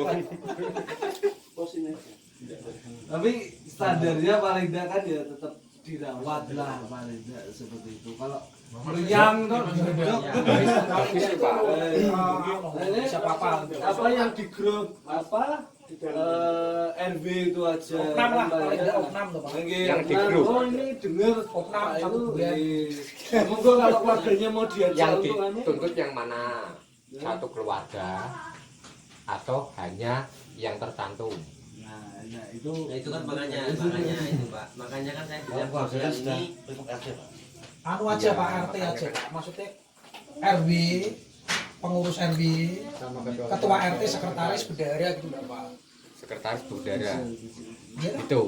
Tapi standarnya paling tidak kan ya tetap dirawat lah paling tidak seperti itu. Kalau meriang tuh apa yang di grup apa RW itu aja. Opnam lah, paling tidak opnam tuh Pak. Yang di grup. Oh ini denger Opnam Pak, satu itu, bulan. monggo kalau keluarganya mau diajak Yang untuk anu. dituntut yang mana? Satu keluarga atau hanya yang tercantum? Nah itu ya itu kan makanya itu Pak. Makanya kan saya bilang Wah, saya bulan sudah ini cukup RT Pak. Anu aja Pak RT aja Pak. Maksudnya RW, pengurus RW, Sama ketua. ketua RT, sekretaris, bendahara gitu enggak Pak? Sekretaris bendara. Ya. Itu.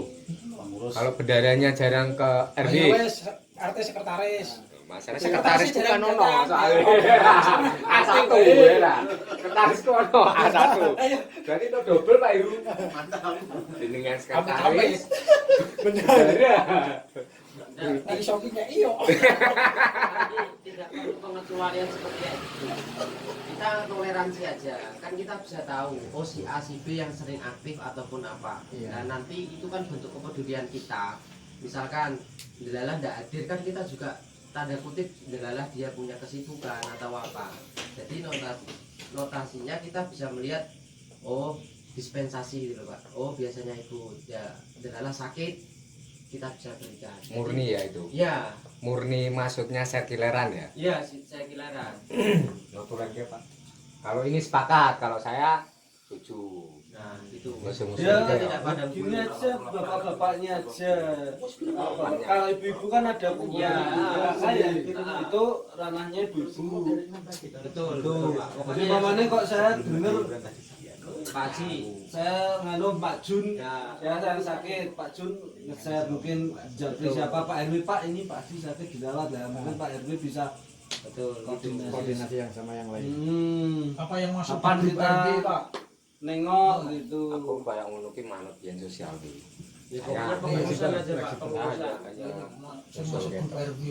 Kalau bendaranya jarang ke RW. Ayo wes RT sekretaris. Masalah sekretaris itu kan ono jarang. soalnya. A1 ya. Sekretaris itu ono A1. Berarti itu double Pak Iru. Dengan sekretaris. Bendara. Lagi shockingnya iyo. Jadi tidak perlu pengecualian seperti itu. Kita toleransi aja. Kan kita bisa tahu oh si A si B yang sering aktif ataupun apa. Iya. Dan nanti itu kan bentuk kepedulian kita. Misalkan Delalah tidak hadir kan kita juga tanda kutip Delalah dia punya kesibukan atau apa. Jadi notasinya kita bisa melihat oh dispensasi gitu loh Pak. Oh biasanya ikut ya Delalah sakit kita bisa berikan. Jadi, Murni ya itu. ya, Murni maksudnya sirkuleran ya. ya saya kilaran. Notulen dia Pak. Kalau ini sepakat, kalau saya setuju. Nah, itu. Musuh-musuh Ya, kita tidak ya. pada gini aja bapak-bapaknya aja. Kalau ibu-ibu kan ada punya saya itu ranahnya ibu-ibu. Betul. Pak. Jadi mamane kok saya denger Pak Haji. saya nganu Pak Jun, Ya. saya sakit Pak Jun, saya mungkin jadi siapa Pak RW Pak ini Pak Haji sakit dirawat ya mungkin Pak RW bisa Betul. Gitu. Koordinasi yang sama yang lain. hmm, Apa yang masuk Kapan di grup kita- RW Pak? nengok gitu. Aku kayak ngono ki manut yen sosial ki. Ya pokoknya pengurusan aja Pak, pengurusan. Semua sebut RW.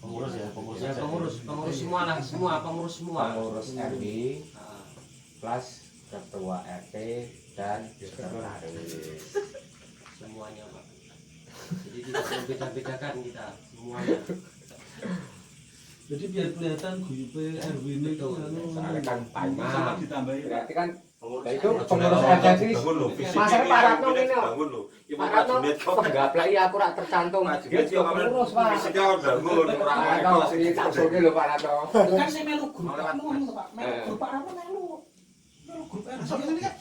Pengurus ya, pengurus. Ya pengurus semua lah, pengurus semua. Pengurus RW plus ketua RT dan sekretaris. Semuanya Pak. Jadi tidak membeda-bedakan kita semuanya. Jadi biar kelihatan guyupe RW ini itu Soalnya kan sama Paimah. ditambahin. Berarti kan Pengurus itu RT. pengurus RT sih. Bangun lho, Masanya Pak Ratno ini lho. bangun lho. Iki Pak Pak Ratno Junet kok penggaplek iki aku rak tercantum. Dia juga pengurus Pak. Fisiknya bangun ora Ratno sing taksoke lho Pak Ratno. Kan saya melu grup Pak Nuh Pak. Melu grup Pak Rahman melu. Melu grup RW ini kan.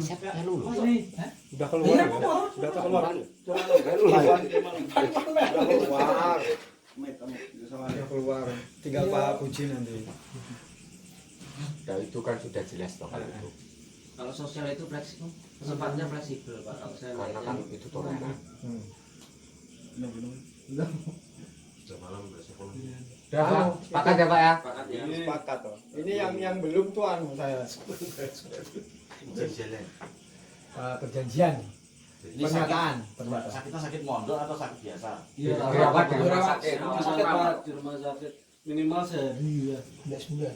Siapa melu lho? Ini, Udah iya, keluar. keluar. Udah keluar. Keluar. Udah keluar. Tinggal Pak Puji nanti. Ya itu kan sudah jelas toh kalau itu. Kalau sosial itu fleksibel, tempatnya fleksibel Pak. Kalau saya Karena kan lihatnya. itu toleran. Sudah malam udah sekolah. Udah Pak, sepakat ya Pak ya? Sepakat ya. Sepakat toh. Ini yang belum tuh anu saya Jalan. perjanjian. Ini Pernyataan. sakitnya sakit mondok atau sakit biasa? Iya, Dirawat di rumah sakit. Di rumah sakit Pak, di rumah sakit. Minimal sehari ya. Enggak sebulan.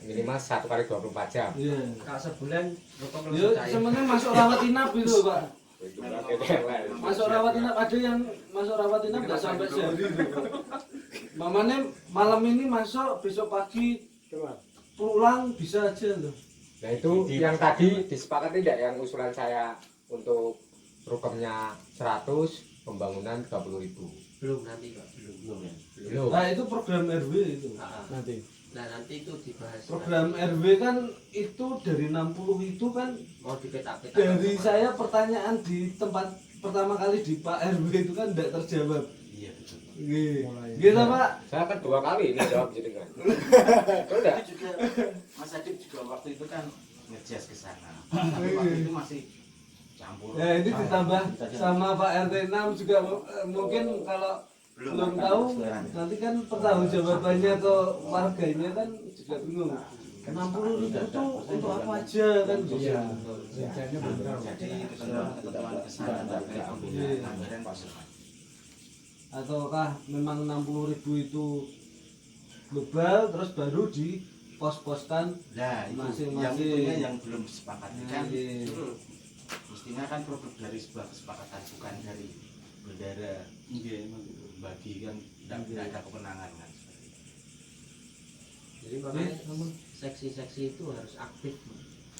Minimal 1 kali 24 jam. Iya. Kalau sebulan rokok Yo, selesai. sebenarnya masuk rawat inap itu Pak. Itu berarti elek. Masuk rawat inap ada yang masuk rawat inap nggak sampai sehari itu. Mamanya malam ini masuk, besok pagi pulang bisa aja loh. Nah itu yang tadi disepakati tidak yang usulan saya untuk rukomnya 100, pembangunan 30.000. Belum nanti Pak, Belum ya. Belum. Nah itu program RW itu. Nanti. Nah nanti itu dibahas. Program RW kan itu dari 60 itu kan Mau dipetak-petak. dari saya pertanyaan di tempat pertama kali di Pak RW itu kan tidak terjawab. Iya betul. Gitu Pak. Saya kan 2 kali ini jawab jadi kan. Udah. Itu juga Mas Adib juga waktu itu kan ngejas ke sana. Tapi waktu itu masih campur. Ya ini ditambah sama Pak RT 6 juga mungkin kalau belum tahu nanti kan pertanggungjawabannya ke warganya kan juga bingung. 60 itu untuk apa aja kan gitu. Iya. Perjanjiannya benar. Jadi ketentuan ke sana terkait pembinaan anggaran pasukan. Ataukah memang 60.000 itu global terus baru di pos-poskan Nah, itu Masing-masing. yang itunya yang belum disepakati kan. Iya. Mestinya kan produk dari sebuah kesepakatan bukan dari bendera bagi kan tidak ada kemenangan kan. Jadi makanya seksi-seksi itu harus aktif.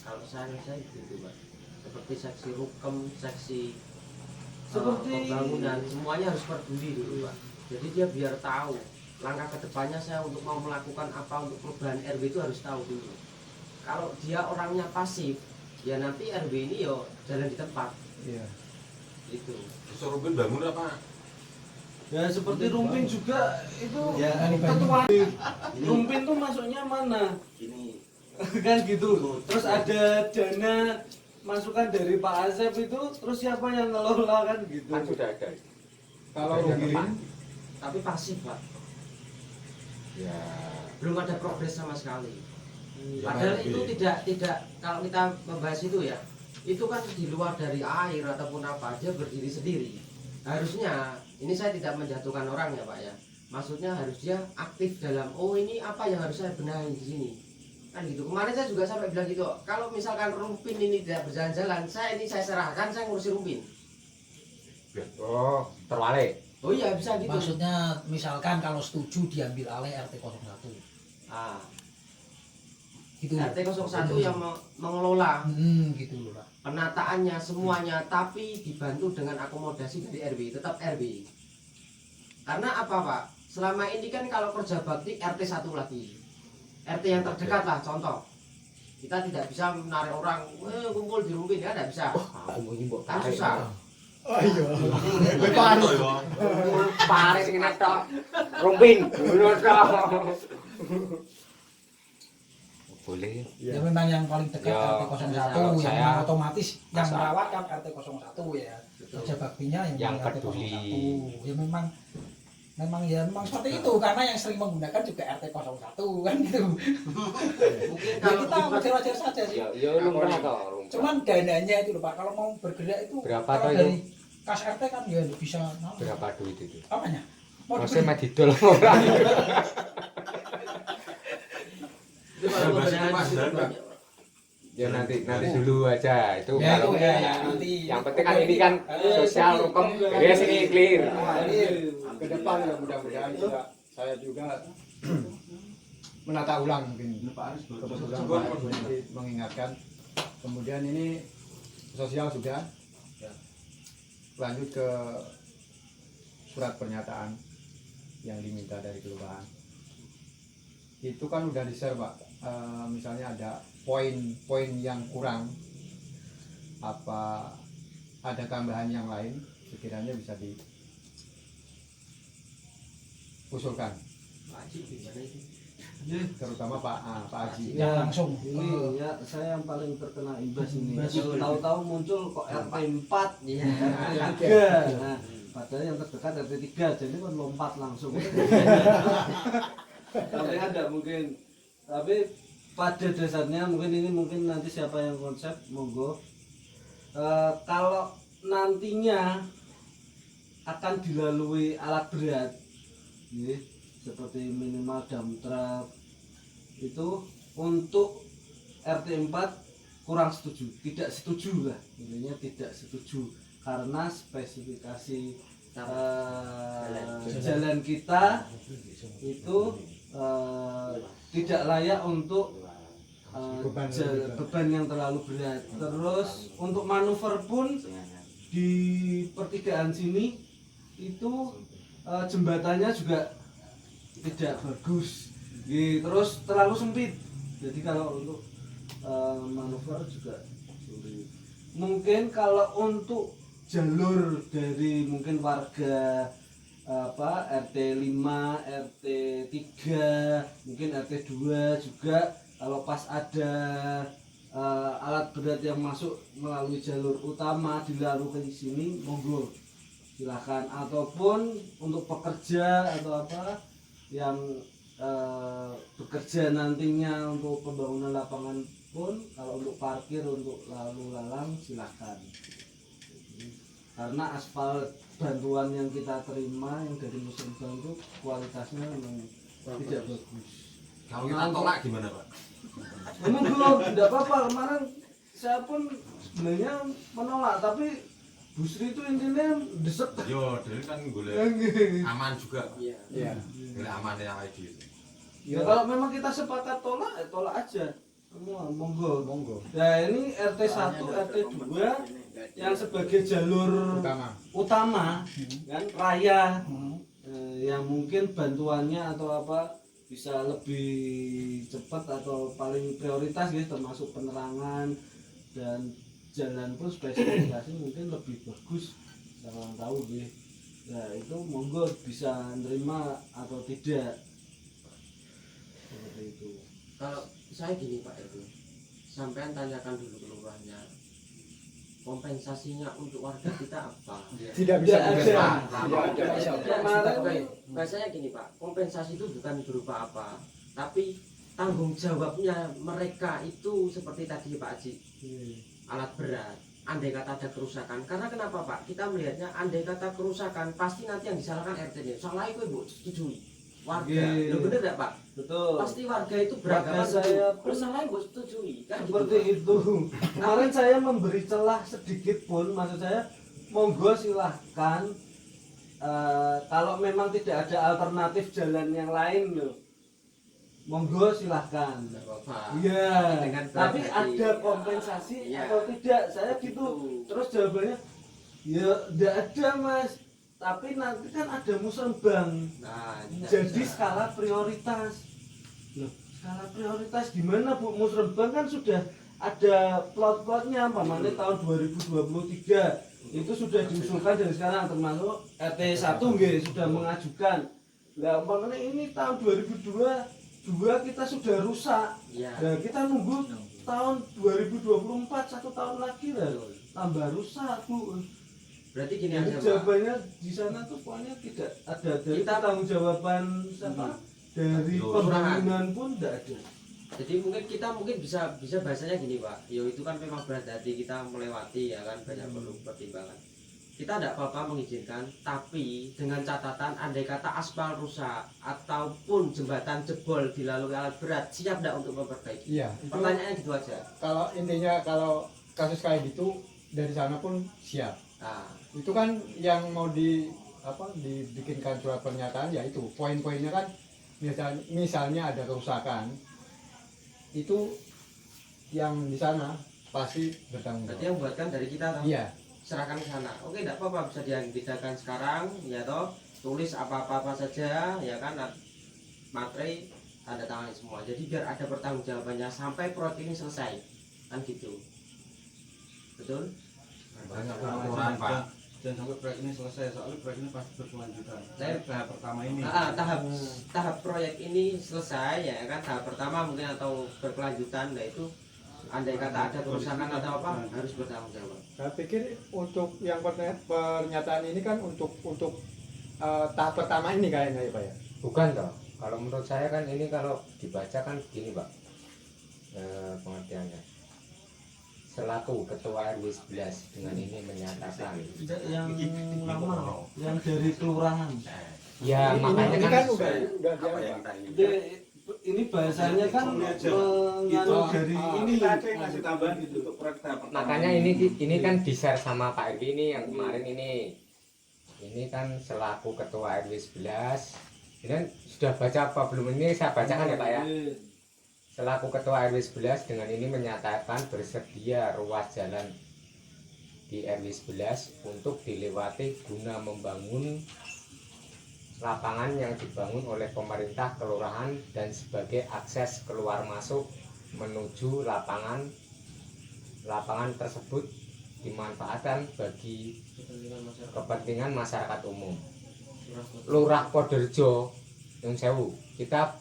Kalau saya gitu Pak. Seperti seksi rukem, seksi pembangunan, semuanya harus peduli dulu Pak. Jadi dia biar tahu langkah kedepannya saya untuk mau melakukan apa untuk perubahan RW itu harus tahu dulu. Kalau dia orangnya pasif, ya nanti RW ini yo jalan di tempat. Iya. Itu. Sorobin bangun apa? ya seperti Rumpin juga itu Ya, ketua Rumpin tuh masuknya mana Ini kan gitu terus ada dana masukan dari Pak Asep itu terus siapa yang ngelola kan gitu Kan sudah ada. Kalau Sudah ada rugi, tempat. Tapi pasif Pak. Ya. Belum ada progres sama sekali. Ya, Padahal tapi- itu tidak kalau kita membahas itu ya, itu kan di luar dari air ataupun apa aja berdiri sendiri. Harusnya ini saya tidak menjatuhkan orang ya Pak ya. Maksudnya harus dia aktif dalam oh ini apa yang harus saya benahi di sini. Kan gitu. Kemarin saya juga sampai bilang gitu, kalau misalkan Rumpin ini tidak berjalan-jalan, saya serahkan saya ngurusi Rumpin. Oh, terwale. Oh iya bisa gitu. Maksudnya misalkan kalau setuju diambil alih RT 01. Ah, Gitu. RT 01 yang mengelola Gitu loh, Pak. penataannya semuanya tapi dibantu dengan akomodasi dari RW, tetap RW. Karena apa Pak? Selama ini kan kalau kerja bakti RT 1 lagi, RT yang terdekat lah contoh. Kita tidak bisa menarik orang kumpul di Rumpin ya, tidak bisa. Aku mau nyibuk Kan susah. oh iya. Pare sing netok. Rumpin, dulu tok. Boleh. Ya memang yang paling dekat Ya, RT 01 kalau yang saya memang otomatis yang masa- merawat kan RT 01 ya. Kerja baktinya Yang RT peduli. 01. Ya memang memang seperti itu karena yang sering menggunakan juga RT 01 kan gitu. Mungkin Ya, kalau kita wajar-wajar saja sih. Ya lumrah toh. Cuman dananya itu loh Pak, kalau mau bergerak itu Berapa kalau toh dari kas RT kan ya bisa Berapa duit itu? apanya? Mau Masih dibeli? mah didol ora. itu kalau Bahasa pemberian Mas, itu dan, Pak. banyak. Ya nanti dulu aja itu Ya, kalau itu ya, nanti. yang penting kan ini kan sosial hukum beres ini clear. Ke depan ya mudah-mudahan saya juga menata ulang mungkin kebetulan Pak Jadi mengingatkan. Kemudian ini sosial sudah lanjut ke surat pernyataan yang diminta dari kelurahan. Itu kan udah di-share Pak. Misalnya ada poin-poin yang kurang, apa ada tambahan yang lain sekiranya bisa diusulkan, terutama Pak Haji. Ya langsung. Ini ya saya yang paling terkena imbas ini. Imbas. Tahu-tahu muncul kok RT 4, Iya. RT 3. Nah, padahal yang terdekat RT 3, jadi kan lompat langsung. Tapi ada mungkin. Tapi pada dasarnya mungkin nanti siapa yang konsep monggo. Kalau nantinya akan dilalui alat berat, ya, seperti minimal dump truck itu untuk RT 4 kurang setuju, tidak setuju lah, intinya tidak setuju karena spesifikasi jalan kita itu tidak layak untuk beban yang terlalu berat. Terus untuk manuver pun di pertigaan sini itu jembatannya juga tidak bagus, terus terlalu sempit. Jadi kalau untuk manuver juga sulit. Mungkin kalau untuk jalur dari mungkin warga RT 5, RT 3, mungkin RT 2 juga kalau pas ada alat berat yang masuk melalui jalur utama dilalu ke sini monggo silakan, ataupun untuk pekerja atau apa yang bekerja nantinya untuk pembangunan lapangan pun kalau untuk parkir untuk lalu lalang silakan, karena aspal bantuan yang kita terima yang dari musim itu kualitasnya memang tidak bagus. Kalau kita tolak gimana Pak? Memang belum, tidak apa-apa. Kemarin saya pun sebenarnya menolak, tapi Bu Sri itu intinya desek. Yo, dari kan boleh aman juga. Iya. Boleh aman yang kayak gitu. Ya kalau memang kita sepakat tolak, ya tolak aja. Semua monggo. Nah ini RT 1, RT 2 yang sebagai jalur utama kan raya, yang mungkin bantuannya atau apa bisa lebih cepat atau paling prioritas gitu, termasuk penerangan dan jalan pun spesifikasi mungkin lebih bagus, jangan tahu gitu. Nah itu monggo bisa nerima atau tidak seperti itu. Kalau saya gini Pak RT, sampean tanyakan dulu ke lurahnya, kompensasinya untuk warga kita apa? Tidak bisa Tidak ada. Bahasanya gini Pak, kompensasi itu bukan berupa apa, tapi tanggung jawabnya mereka itu seperti tadi Pak Haji, alat berat. Andai kata ada kerusakan, karena kenapa Pak? Kita melihatnya andai kata kerusakan pasti nanti yang disalahkan RT-nya. Soalnya itu Bu setujui warga, lo bener gak Pak? Betul. Pasti warga itu beragama saya terus salah Bu setujui kan? Seperti gitu, itu. Kemarin saya memberi celah sedikit pun, maksud saya monggo silahkan. Kalau memang tidak ada alternatif jalan yang lain loh, monggo silahkan. Iya. Tapi ada kompensasi atau tidak? Saya gitu. Terus jawabannya, ya tidak ada Mas. Tapi nanti kan ada musrembang. Jadi skala prioritas. Loh, skala prioritas gimana Bu? Musrembang kan sudah ada plot-plotnya, pamannya tahun 2023 itu sudah diusulkan dari sekarang, termasuk RT 1 sudah mengajukan. Nah umpamanya ini tahun 2022 kita sudah rusak. Nah kita nunggu tahun 2024 1 tahun lagi lah tambah rusak Bu. Berarti gini Jadi aja Pak. jawabannya di sana tuh pokoknya tidak ada dari Kita- tanggung jawaban siapa dari pembangunan pun tidak ada. Jadi mungkin kita bisa bahasanya gini Pak. Yo itu kan memang berat hati kita melewati ya kan banyak perlu pertimbangan. Kita tidak apa-apa mengizinkan, tapi dengan catatan andai kata aspal rusak ataupun jembatan jebol dilalui alat berat, siap tidak untuk memperbaiki? Iya, itu Pertanyaannya gitu aja. kalau intinya kalau kasus kayak gitu dari sana pun siap. Nah, Itu kan yang mau dibikinkan surat pernyataan ya itu poin-poinnya kan misalnya ada kerusakan itu yang di sana pasti bertanggung berarti jawab. yang buatkan dari kita toh? Iya, Serahkan ke sana. Oke, tidak apa-apa bisa dibedakan sekarang ya toh. Tulis apa-apa saja ya kan materi tanda tangan semua. Jadi biar ada pertanggungjawabannya sampai proyek ini selesai. Kan gitu. Betul? Banyak laporan Pak. Dan sampai proyek ini selesai, soalnya proyek ini pasti berkelanjutan. Saya- Tahap pertama ini. Tahap proyek ini selesai ya kan tahap pertama mungkin atau berkelanjutan nah itu andai kata ada kerusakan atau apa harus bertanggung jawab. saya pikir untuk yang pernyataan ini kan untuk tahap pertama ini kayaknya ya Pak ya. Bukan toh. Kalau menurut saya kan ini kalau dibaca kan begini Pak. Pengertiannya. Selaku Ketua RW 11 dengan ini menyatakan. Tidak yang lama, yang dari kelurahan. Ya makanya ini kan kan udah Apa dia yang kita ingin? Ini bahasanya kan Itu mengandung dari ini Kita ada yang ngasih tambahan gitu untuk proyek tahap pertama. makanya ini kan di-share sama Pak RW ini yang kemarin ini. Ini kan selaku Ketua RW 11. Ini kan sudah baca apa belum ini saya bacakan ya Pak ya. Selaku Ketua RW 11 dengan ini menyatakan bersedia ruas jalan di RW 11 untuk dilewati guna membangun lapangan yang dibangun oleh pemerintah kelurahan dan sebagai akses keluar masuk menuju lapangan tersebut dimanfaatkan bagi kepentingan masyarakat umum. Lurah Poderjo Nyun Sewu. Kita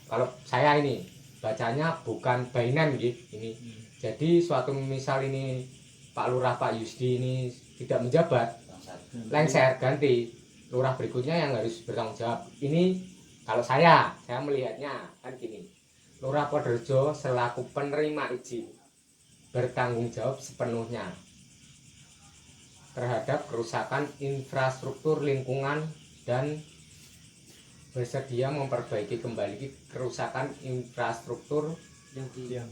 kalau saya ini bacanya bukan bainan gitu ini. Jadi suatu misal ini Pak Lurah Pak Yusdi ini tidak menjabat, lengser ganti lurah berikutnya yang harus bertanggung jawab. Ini kalau saya melihatnya kan gini. Lurah Poderjo selaku penerima izin bertanggung jawab sepenuhnya terhadap kerusakan infrastruktur lingkungan dan bersedia memperbaiki kembali kerusakan infrastruktur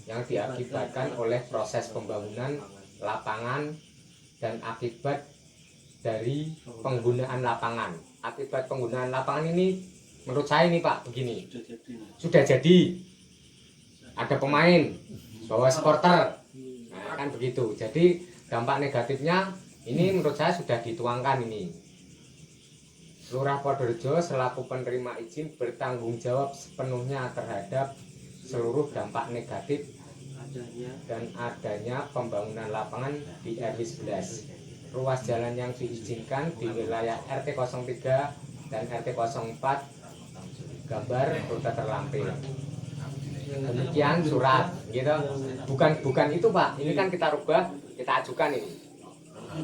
yang diakibatkan oleh proses pembangunan lapangan dan akibat dari penggunaan lapangan. Akibat penggunaan lapangan ini menurut saya ini Pak begini. Sudah jadi. Ada pemain, bawa supporter. Nah, kan begitu. Jadi dampak negatifnya ini menurut saya sudah dituangkan ini. Lurah Poderjo selaku penerima izin bertanggung jawab sepenuhnya terhadap seluruh dampak negatif dan adanya pembangunan lapangan di RW 11. Ruas jalan yang diizinkan di wilayah RT 03 dan RT 04 gambar rute terlampir. Demikian surat gitu. Bukan itu Pak. Ini kan kita rubah, kita ajukan ini.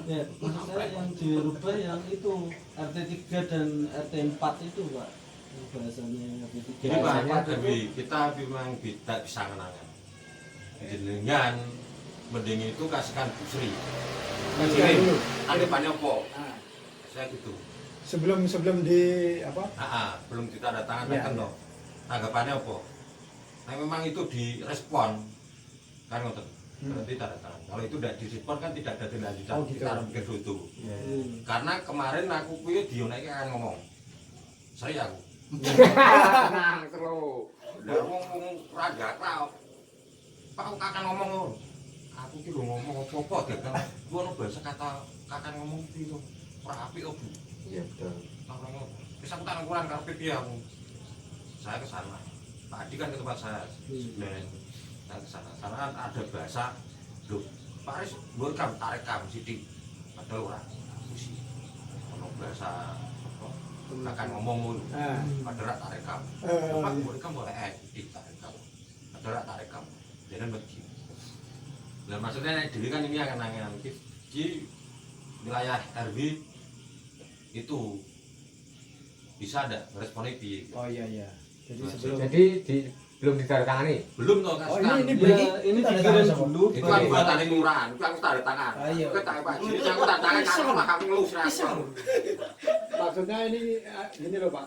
Ya, maksud saya yang dirubah yang itu RT 3 dan RT 4 itu Pak. Bahasanya RT 3. Jadi Pak Dewi, kita memang tidak bisa menangan. Jenengan mending itu kasihkan Bu Sri. Ini tanggapannya apa? Saya gitu. Sebelum di apa? Belum ditandatangan Ya, kan ya. toh. Tanggapannya apa? Nah memang itu direspon kan ngoten. Berarti tanda tangan. Kalau itu tidak direspon kan tidak ada tindak lanjut. Oh, gitu. Kita harus mikir dulu. Karena kemarin aku kuwi Dioneke kan ngomong. Saya aku. Tenang terus. Lah ngomong raga kau. Pak kakak ngomong lho. Aku ki lho ngomong apa-apa dagang. Ku ono bahasa kata kakak ngomong iki lho. Ora apik kok, Bu. Iya betul. Ngomong. Wis aku tak kurang karepe piye aku. Saya ke sana. Tadi kan ke tempat saya. Sebenarnya saya ke sana. Sana kan ada bahasa lho. Pak Aris mbok tarik kamu sithik. Padahal ora. Ono bahasa apa? Kakak ngomong ngono. Padahal tarik kamu. Pak mbok kamu boleh sithik tarik kamu. Padahal tarik kamu. Jangan begini. Nah maksudnya Dewi kan ini akan nangan ki wilayah RW itu bisa ada responnya di Oh iya iya. Jadi Nah, sebelum belum ditandatangani. belum toh Oh kan ini Berarti ini tanda dikirim tangan dulu. itu baru- kan buatan kelurahan itu aku tanda tangan Ah, iya. aku tak Pak Ji aku tanda tangan kalau mah kamu ngelus maksudnya ini gini loh Pak,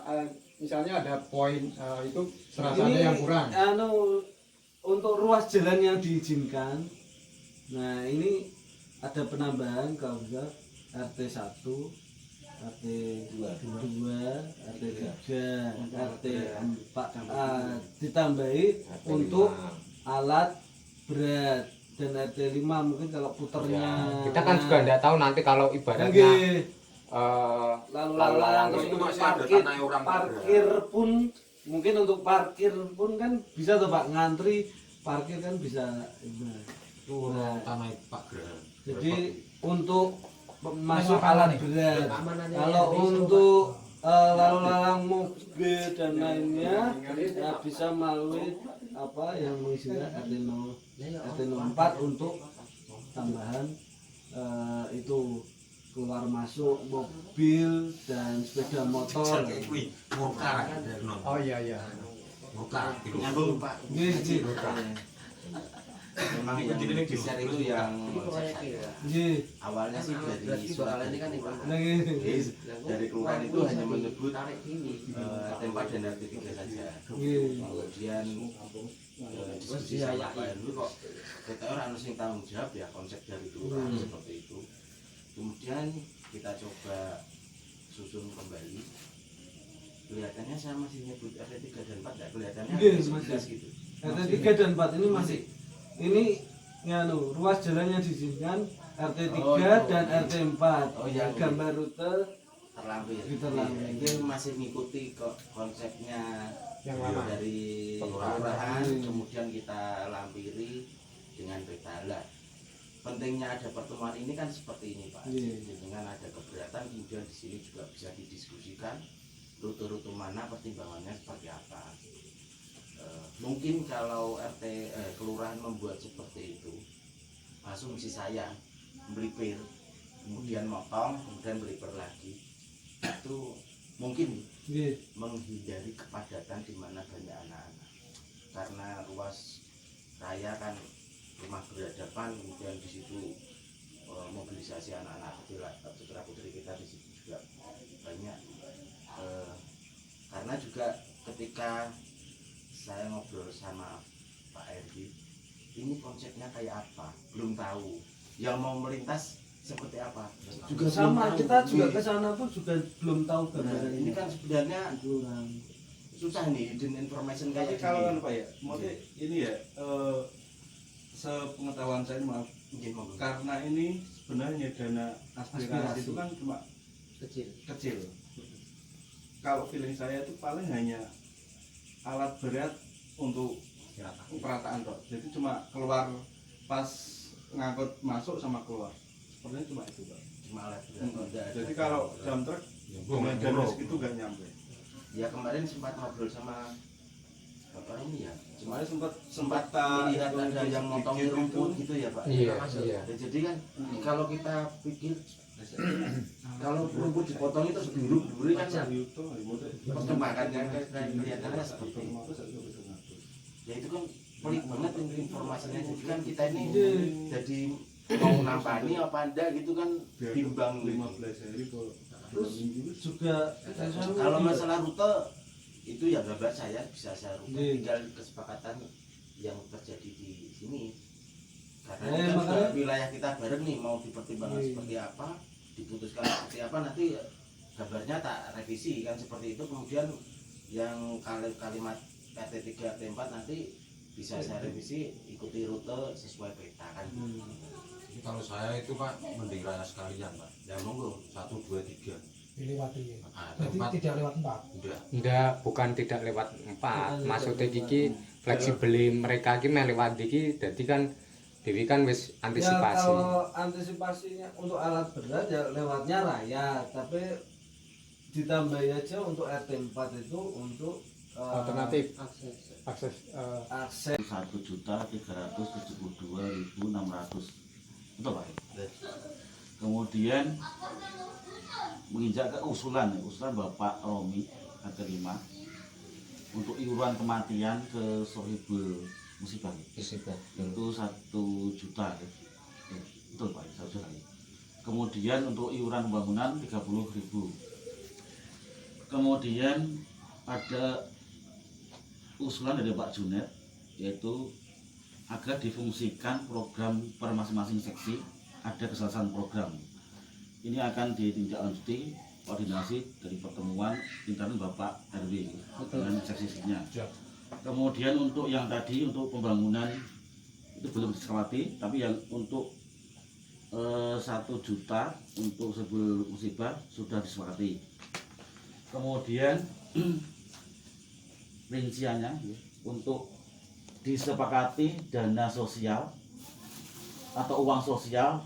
misalnya ada poin itu serasanya yang kurang. Untuk ruas jalan yang diizinkan. Nah, ini ada penambahan kalau bisa RT 1, RT 2, RT 3, RT 4 ditambahi untuk alat berat, dan RT 5 mungkin kalau puternya. Kita kan juga tidak tahu nanti kalau ibaratnya Nggih. lalu lalu lalang terus terus itu untuk masih ada parkir, tanah orang parkir pun mungkin untuk parkir pun kan bisa tuh Pak, ngantri parkir kan bisa. itu tanah Pak Gerhan Jadi untuk masuk Memang alat nih. berat, Keamanannya kalau yang risiko, untuk lalu lalang mobil dan lainnya ya bisa melalui apa yang mengizinkan RT 0, RT 04 untuk tambahan itu keluar masuk mobil dan sepeda motor. kayak kuwi murka dari non Oh iya iya. murka Nyambung Pak. Nggih, nggih. Memang yang besar itu yang Nggih. awalnya sih dari berarti surat soal ini kan itu Nggih. dari kelurahan itu hanya menyebut tarik ini tempat dan RT 3 saja. Nggih. Kemudian diskusi sama Pak RW kok kita orang harus yang tanggung jawab ya konsep dari kelurahan seperti itu. Kemudian kita coba susun kembali. Kelihatannya saya masih nyebut RT 3 dan 4 enggak kelihatannya Nggih, RT masih. 11 gitu. RT 3 dan 4 ini masih ini nganu ruas jalannya diizinkan RT 3 Oh, iya. dan RT 4. Oh, iya. Gambar rute Terlampir. Terlampir. Ini masih mengikuti konsepnya Yang lama. dari kelurahan, kemudian kita lampiri dengan peta. Lah, pentingnya ada pertemuan ini kan seperti ini Pak. Iya. Dengan ada keberatan, kemudian di sini juga bisa didiskusikan rute-rute mana pertimbangannya seperti apa. Mungkin kalau kelurahan membuat seperti itu, asumsi saya melipir, kemudian motong, kemudian melipir lagi, itu mungkin nggih. menghindari kepadatan di mana banyak anak-anak. Karena ruas raya kan rumah berhadapan, kemudian di situ mobilisasi anak-anak kecil, putra putri kita di situ juga banyak. Karena juga ketika saya ngobrol sama Pak RW, ini konsepnya kayak apa? Belum tahu. Yang mau melintas seperti apa? Juga sama, kita juga ke sana pun juga belum tahu Nah, gambaran ini kan sebenarnya kurang. susah nih hidden information Tapi kayak kalau gini. Pak ya, maksudnya ini ya sepengetahuan saya maaf, Mungkin mau karena ini sebenarnya dana aspirasi itu kan cuma kecil. Kalau feeling saya itu paling hanya alat berat untuk perataan toh. Jadi cuma keluar pas ngangkut masuk sama keluar. Sepertinya cuma itu Pak. cuma alat berat. Nggak ada. Jadi kalau jam truk dengan dana segitu nggak nyampe. Ya kemarin sempat ngobrol sama bapak ini ya. Kemarin sempat Sempat melihat ada yang motongin rumput gitu ya Pak. Iya, Masuk. iya. Ya, jadi kan kalau kita pikir kalau rumput dipotong itu dulu kan perkembangannya kelihatannya seperti itu. Ya itu kan pelik banget informasinya. Jadi kan kita ini jadi mau nampani apa anda gitu kan bimbang 15 hari kok. Terus juga kalau masalah rute itu ya gambar saya bisa saya rute, tinggal kesepakatan yang terjadi di sini karena ini kan juga wilayah kita bareng nih, mau dipertimbangkan seperti apa, diputuskan seperti apa, nanti gambarnya tak revisi kan seperti itu. Kemudian yang kalimat RT 3 RT 4 nanti bisa saya revisi ikuti rute sesuai peta kan. Jadi kalau saya itu Pak mending raya sekalian Pak. Ya monggo 1, 2, 3. dilewati ya. Nah, Berarti tempat tidak lewat 4. udah. Enggak, bukan tidak lewat 4. Maksudnya iki fleksibel mereka iki meh lewat iki, dadi kan Dewi kan wis Ya antisipasi. kalau antisipasinya untuk alat berat ya lewatnya raya, tapi ditambah aja untuk RT 4 itu untuk Alternatif akses akses 1.372.600 itu Pak. Kemudian menginjak ke usulan Bapak Romi RT 5 untuk iuran kematian ke sohibul musibah itu 1 juta ya. Betul Pak, 1 juta ya. Kemudian untuk iuran pembangunan 30.000. Kemudian ada usulan dari Pak Junet, yaitu agar difungsikan program per masing-masing seksi, ada kesalahan program. Ini akan ditindaklanjuti koordinasi dari pertemuan internal Bapak RW dengan seksi-seksinya. Kemudian untuk yang tadi untuk pembangunan itu belum disepakati, tapi yang untuk 1 juta untuk sebelum musibah sudah disepakati. Kemudian rinciannya untuk disepakati dana sosial atau uang sosial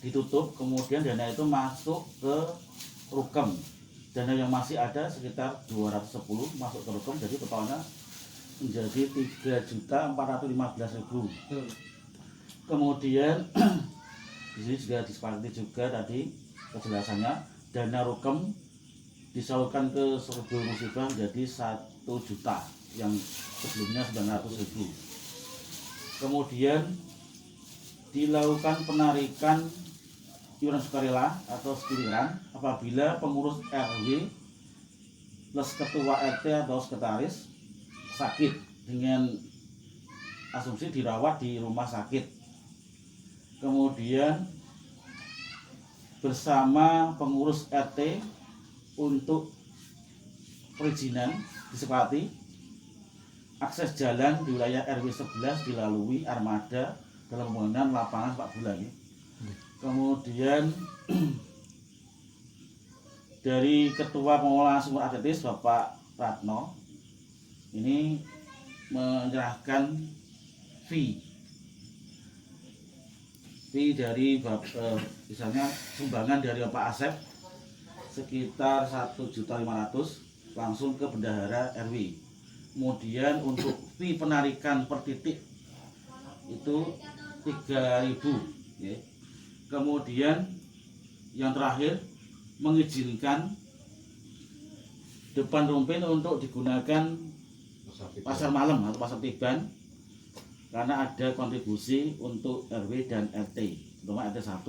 ditutup, kemudian dana itu masuk ke Rukem. Dana yang masih ada sekitar 210 masuk ke Rukem, jadi totalnya menjadi 3.415.000. Kemudian di sini juga disepakati juga tadi kejelasannya dana Rukem disalurkan ke Sohibul Musibah menjadi 1 juta yang sebelumnya 900.000. Kemudian dilakukan penarikan iuran sukarela atau sekiliran apabila pengurus RW plus ketua RT atau sekretaris sakit dengan asumsi dirawat di rumah sakit. Kemudian bersama pengurus RT untuk perizinan disepakati akses jalan di wilayah RW 11 dilalui armada dalam pembangunan lapangan sepak bola ya. Kemudian dari Ketua Pengelola Sumur Atletis Bapak Ratno ini menyerahkan fee dari misalnya sumbangan dari Bapak Asep sekitar 1.500.000 langsung ke bendahara RW. Kemudian untuk fee penarikan per titik itu 3.000 ya. Kemudian yang terakhir mengizinkan depan Rumpin untuk digunakan pasar malam atau pasar Tiban karena ada kontribusi untuk RW dan RT, terutama RT 1.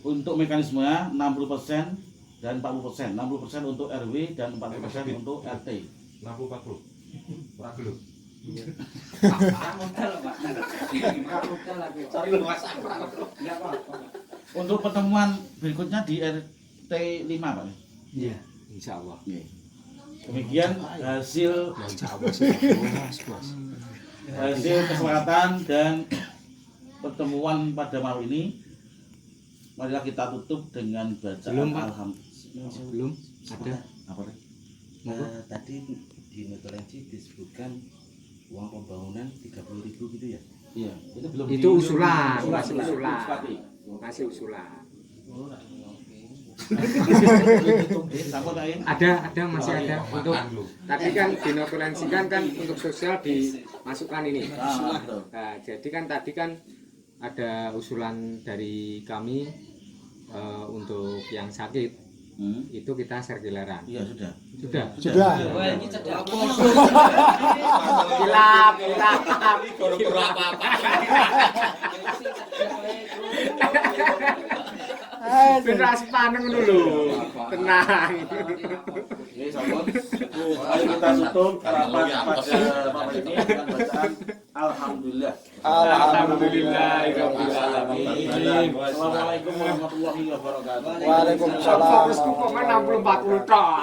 Untuk mekanismenya 60% dan 40%, 60% untuk RW dan 40% untuk RT. 60-40. Ragu. Untuk pertemuan berikutnya di RT 5 Pak. Iya, insya Allah. Demikian hasil kesepakatan dan pertemuan pada malam ini. Marilah kita tutup dengan bacaan alhamdulillah. Belum ada Apa tadi di notulensi disebutkan uang pembangunan 30.000 gitu ya? Iya, itu belum itu usulan, masih usulan. Ada masih ada untuk tadi kan dinotulensikan kan untuk sosial dimasukkan ini. Nah, jadi kan tadi kan ada usulan dari kami untuk yang sakit itu kita sergileran. Iya sudah. Wah, ini cedak. Kilap. Beras panen dulu. Tenang. Ini sahabat. Mari kita tutup rapat pada malam ini dengan bacaan alhamdulillah. Alhamdulillahirabbil alamin. Assalamualaikum warahmatullahi wabarakatuh. Waalaikumsalam. Fokus kok 60-40 tok.